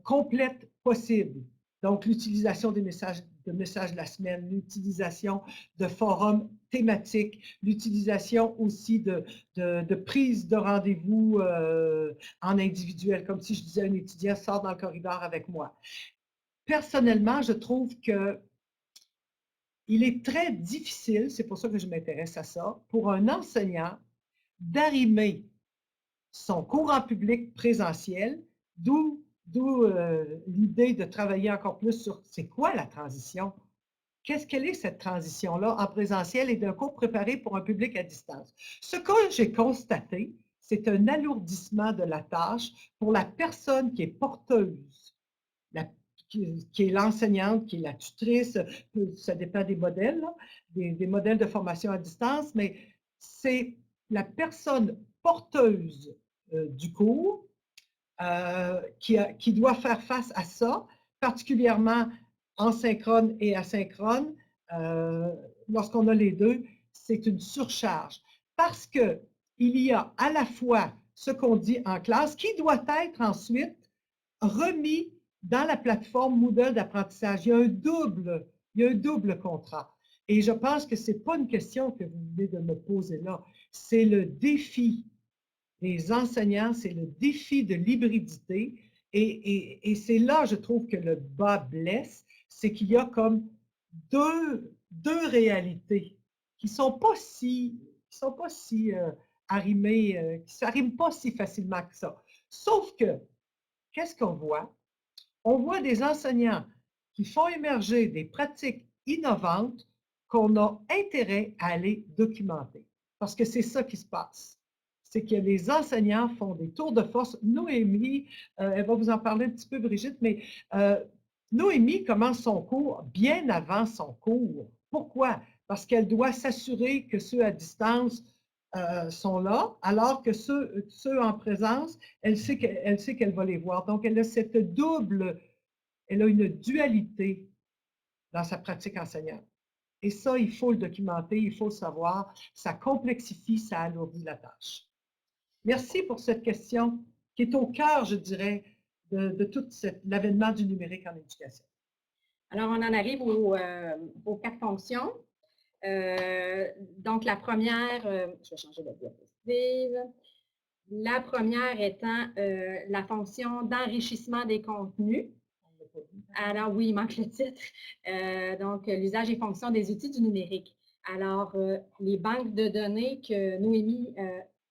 complète possible. Donc, l'utilisation des messages de la semaine, l'utilisation de forums thématiques, l'utilisation aussi de prise de rendez-vous en individuel, comme si je disais à un étudiant, sors dans le corridor avec moi. Personnellement, je trouve que il est très difficile, c'est pour ça que je m'intéresse à ça, pour un enseignant d'arrimer son cours en public présentiel, d'où D'où l'idée de travailler encore plus sur c'est quoi la transition? Quelle est cette transition-là en présentiel et d'un cours préparé pour un public à distance? Ce que j'ai constaté, c'est un alourdissement de la tâche pour la personne qui est porteuse, qui est l'enseignante, qui est la tutrice, ça dépend des modèles, là, des modèles de formation à distance, mais c'est la personne porteuse du cours qui doit faire face à ça, particulièrement en synchrone et asynchrone. Lorsqu'on a les deux, c'est une surcharge. Parce qu'il y a à la fois ce qu'on dit en classe qui doit être ensuite remis dans la plateforme Moodle d'apprentissage. Il y a un double contrat. Et je pense que ce n'est pas une question que vous venez de me poser là. C'est le défi des enseignants, c'est le défi de l'hybridité. Et c'est là, je trouve, que le bas blesse, c'est qu'il y a comme deux réalités qui ne sont pas si arrimées, qui ne s'arriment pas si facilement que ça. Sauf que, qu'est-ce qu'on voit? On voit des enseignants qui font émerger des pratiques innovantes qu'on a intérêt à aller documenter. Parce que c'est ça qui se passe. C'est que les enseignants font des tours de force. Noémie, elle va vous en parler un petit peu, Brigitte, mais Noémie commence son cours bien avant son cours. Pourquoi? Parce qu'elle doit s'assurer que ceux à distance sont là, alors que ceux en présence, elle sait qu'elle va les voir. Donc, elle a une dualité dans sa pratique enseignante. Et ça, il faut le documenter, il faut le savoir. Ça complexifie, ça alourdit la tâche. Merci pour cette question qui est au cœur, je dirais, de tout l'avènement du numérique en éducation. Alors, on en arrive aux 4 fonctions. Donc, la première, je vais changer de diapositive. La première étant la fonction d'enrichissement des contenus. Alors, oui, il manque le titre. Donc, l'usage et fonction des outils du numérique. Alors, les banques de données que Noémie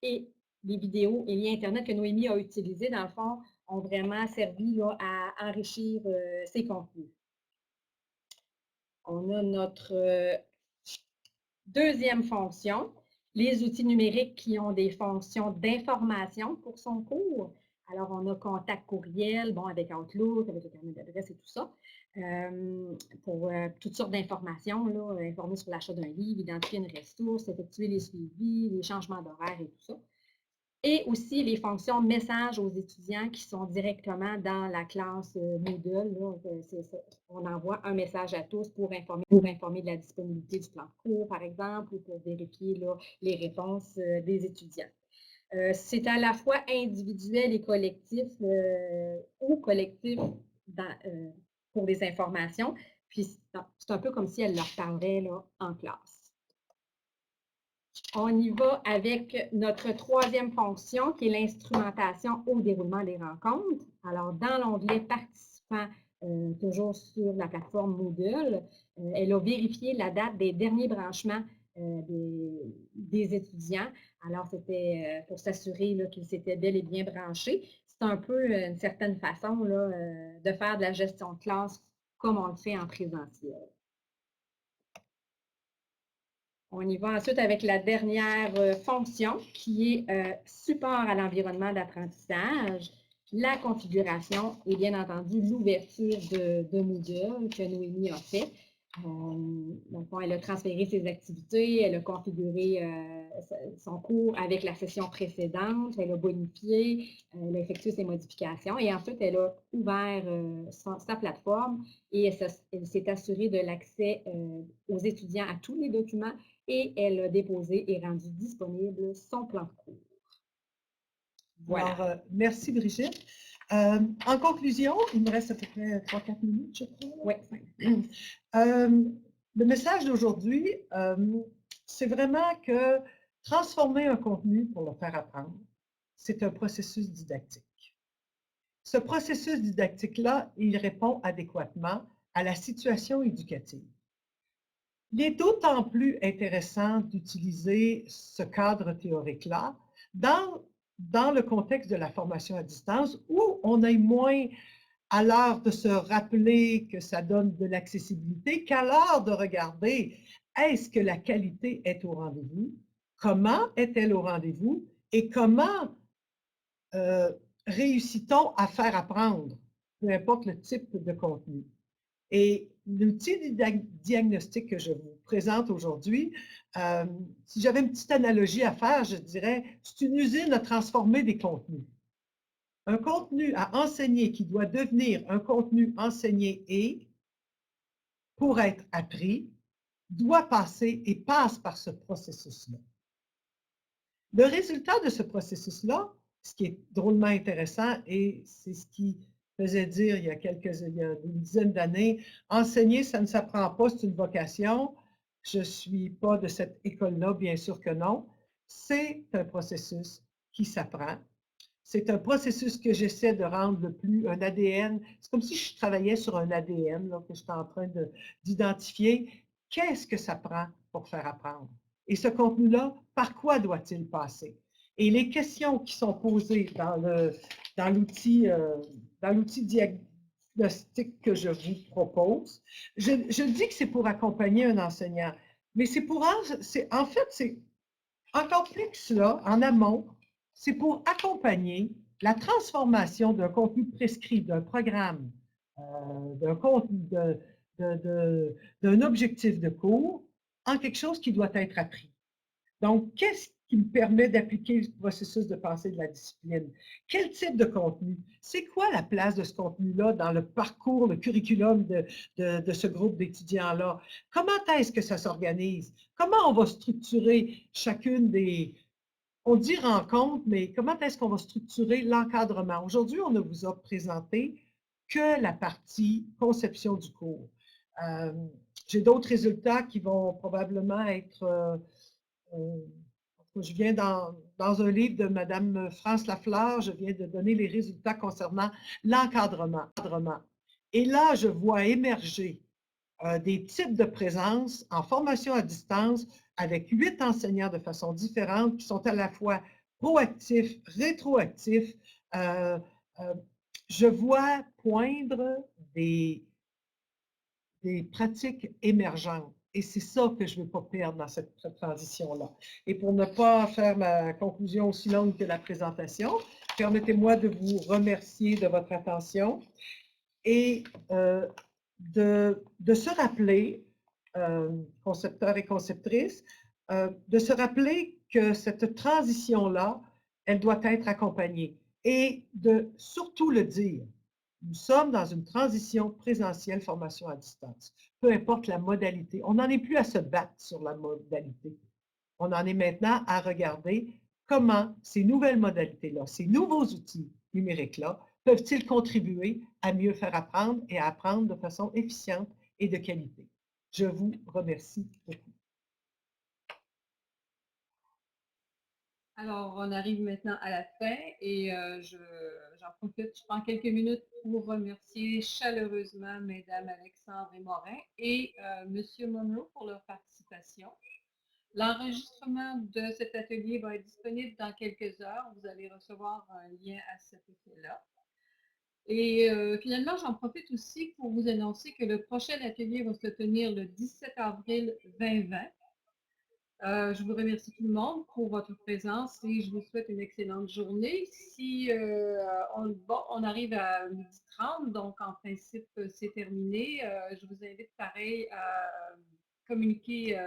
et les vidéos et liens Internet que Noémie a utilisés, dans le fond, ont vraiment servi là, à enrichir ces contenus. On a notre deuxième fonction, les outils numériques qui ont des fonctions d'information pour son cours. Alors, on a contact courriel, bon, avec Outlook, avec le carnet d'adresse et tout ça, pour toutes sortes d'informations, là, informer sur l'achat d'un livre, identifier une ressource, effectuer les suivis, les changements d'horaire et tout ça. Et aussi les fonctions messages aux étudiants qui sont directement dans la classe Moodle. Là, on envoie un message à tous pour informer de la disponibilité du plan de cours, par exemple, ou pour vérifier là, les réponses des étudiants. C'est à la fois individuel et collectif ou collectif pour des informations. Puis c'est un peu comme si elle leur parlait là, en classe. On y va avec notre troisième fonction qui est l'instrumentation au déroulement des rencontres. Alors, dans l'onglet participants, toujours sur la plateforme Moodle, elle a vérifié la date des derniers branchements des étudiants. Alors, c'était pour s'assurer qu'ils s'étaient bel et bien branchés. C'est un peu une certaine façon là, de faire de la gestion de classe comme on le fait en présentiel. On y va ensuite avec la dernière fonction qui est support à l'environnement d'apprentissage, la configuration et bien entendu l'ouverture de Moodle que Noémie a fait. Donc, elle a transféré ses activités, elle a configuré son cours avec la session précédente, elle a bonifié, elle a effectué ses modifications et ensuite elle a ouvert sa plateforme et elle s'est assurée de l'accès aux étudiants à tous les documents et elle a déposé et rendu disponible son plan de cours. Voilà. Alors, merci Brigitte. En conclusion, il me reste à peu près 3-4 minutes, je crois. Oui. Le message d'aujourd'hui, c'est vraiment que transformer un contenu pour le faire apprendre, c'est un processus didactique. Ce processus didactique-là, il répond adéquatement à la situation éducative. Il est d'autant plus intéressant d'utiliser ce cadre théorique-là dans dans le contexte de la formation à distance où on est moins à l'heure de se rappeler que ça donne de l'accessibilité qu'à l'heure de regarder est-ce que la qualité est au rendez-vous, comment est-elle au rendez-vous et comment réussit-on à faire apprendre, peu importe le type de contenu. Et l'outil de diagnostic que je vous présente aujourd'hui, si j'avais une petite analogie à faire, je dirais, c'est une usine à transformer des contenus. Un contenu à enseigner qui doit devenir un contenu enseigné et, pour être appris, doit passer et passe par ce processus-là. Le résultat de ce processus-là, ce qui est drôlement intéressant, et c'est ce qui faisait dire il y a une dizaine d'années, enseigner, ça ne s'apprend pas, c'est une vocation. Je ne suis pas de cette école-là, bien sûr que non. C'est un processus qui s'apprend. C'est un processus que j'essaie de rendre le plus un ADN. C'est comme si je travaillais sur un ADN, là, que j'étais en train d'identifier. Qu'est-ce que ça prend pour faire apprendre? Et ce contenu-là, par quoi doit-il passer? Et les questions qui sont posées dans l'outil diagnostic que je vous propose, je dis que c'est pour accompagner un enseignant, mais en fait, c'est encore plus que cela, en amont, c'est pour accompagner la transformation d'un contenu prescrit, d'un programme, d'un objectif de cours en quelque chose qui doit être appris. Donc, qu'est-ce qui me permet d'appliquer le processus de pensée de la discipline? Quel type de contenu? C'est quoi la place de ce contenu-là dans le parcours, le curriculum de ce groupe d'étudiants-là? Comment est-ce que ça s'organise? Comment on va structurer chacune des, on dit rencontres, mais comment est-ce qu'on va structurer l'encadrement? Aujourd'hui, on ne vous a présenté que la partie conception du cours. J'ai d'autres résultats qui vont probablement être je viens dans un livre de Mme France Lafleur, je viens de donner les résultats concernant l'encadrement. Et là, je vois émerger des types de présence en formation à distance avec 8 enseignants de façon différente qui sont à la fois proactifs, rétroactifs. Je vois poindre des pratiques émergentes. Et c'est ça que je ne veux pas perdre dans cette transition-là. Et pour ne pas faire ma conclusion aussi longue que la présentation, permettez-moi de vous remercier de votre attention et de se rappeler, concepteurs et conceptrices, de se rappeler que cette transition-là, elle doit être accompagnée et de surtout le dire. Nous sommes dans une transition présentielle formation à distance, peu importe la modalité. On n'en est plus à se battre sur la modalité. On en est maintenant à regarder comment ces nouvelles modalités-là, ces nouveaux outils numériques-là, peuvent-ils contribuer à mieux faire apprendre et à apprendre de façon efficiente et de qualité. Je vous remercie beaucoup. Alors, on arrive maintenant à la fin et j'en profite, je prends quelques minutes pour remercier chaleureusement Mesdames Alexandre et Morin et Monsieur Monroe pour leur participation. L'enregistrement de cet atelier va être disponible dans quelques heures. Vous allez recevoir un lien à cet effet-là. Et finalement, j'en profite aussi pour vous annoncer que le prochain atelier va se tenir le 17 avril 2020. Je vous remercie tout le monde pour votre présence et je vous souhaite une excellente journée. Si on arrive à 12h30, donc en principe c'est terminé, je vous invite pareil à communiquer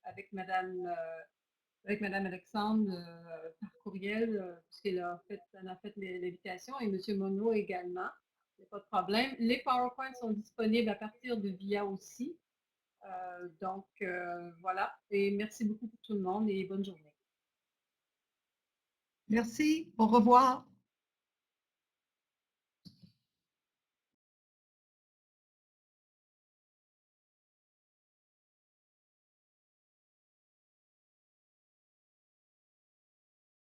avec Madame Alexandre par courriel, puisqu'elle a fait l'invitation, et Monsieur Monod également. Il n'y a pas de problème. Les PowerPoints sont disponibles à partir de VIA aussi. Donc, voilà. Et merci beaucoup pour tout le monde et bonne journée. Merci. Au revoir.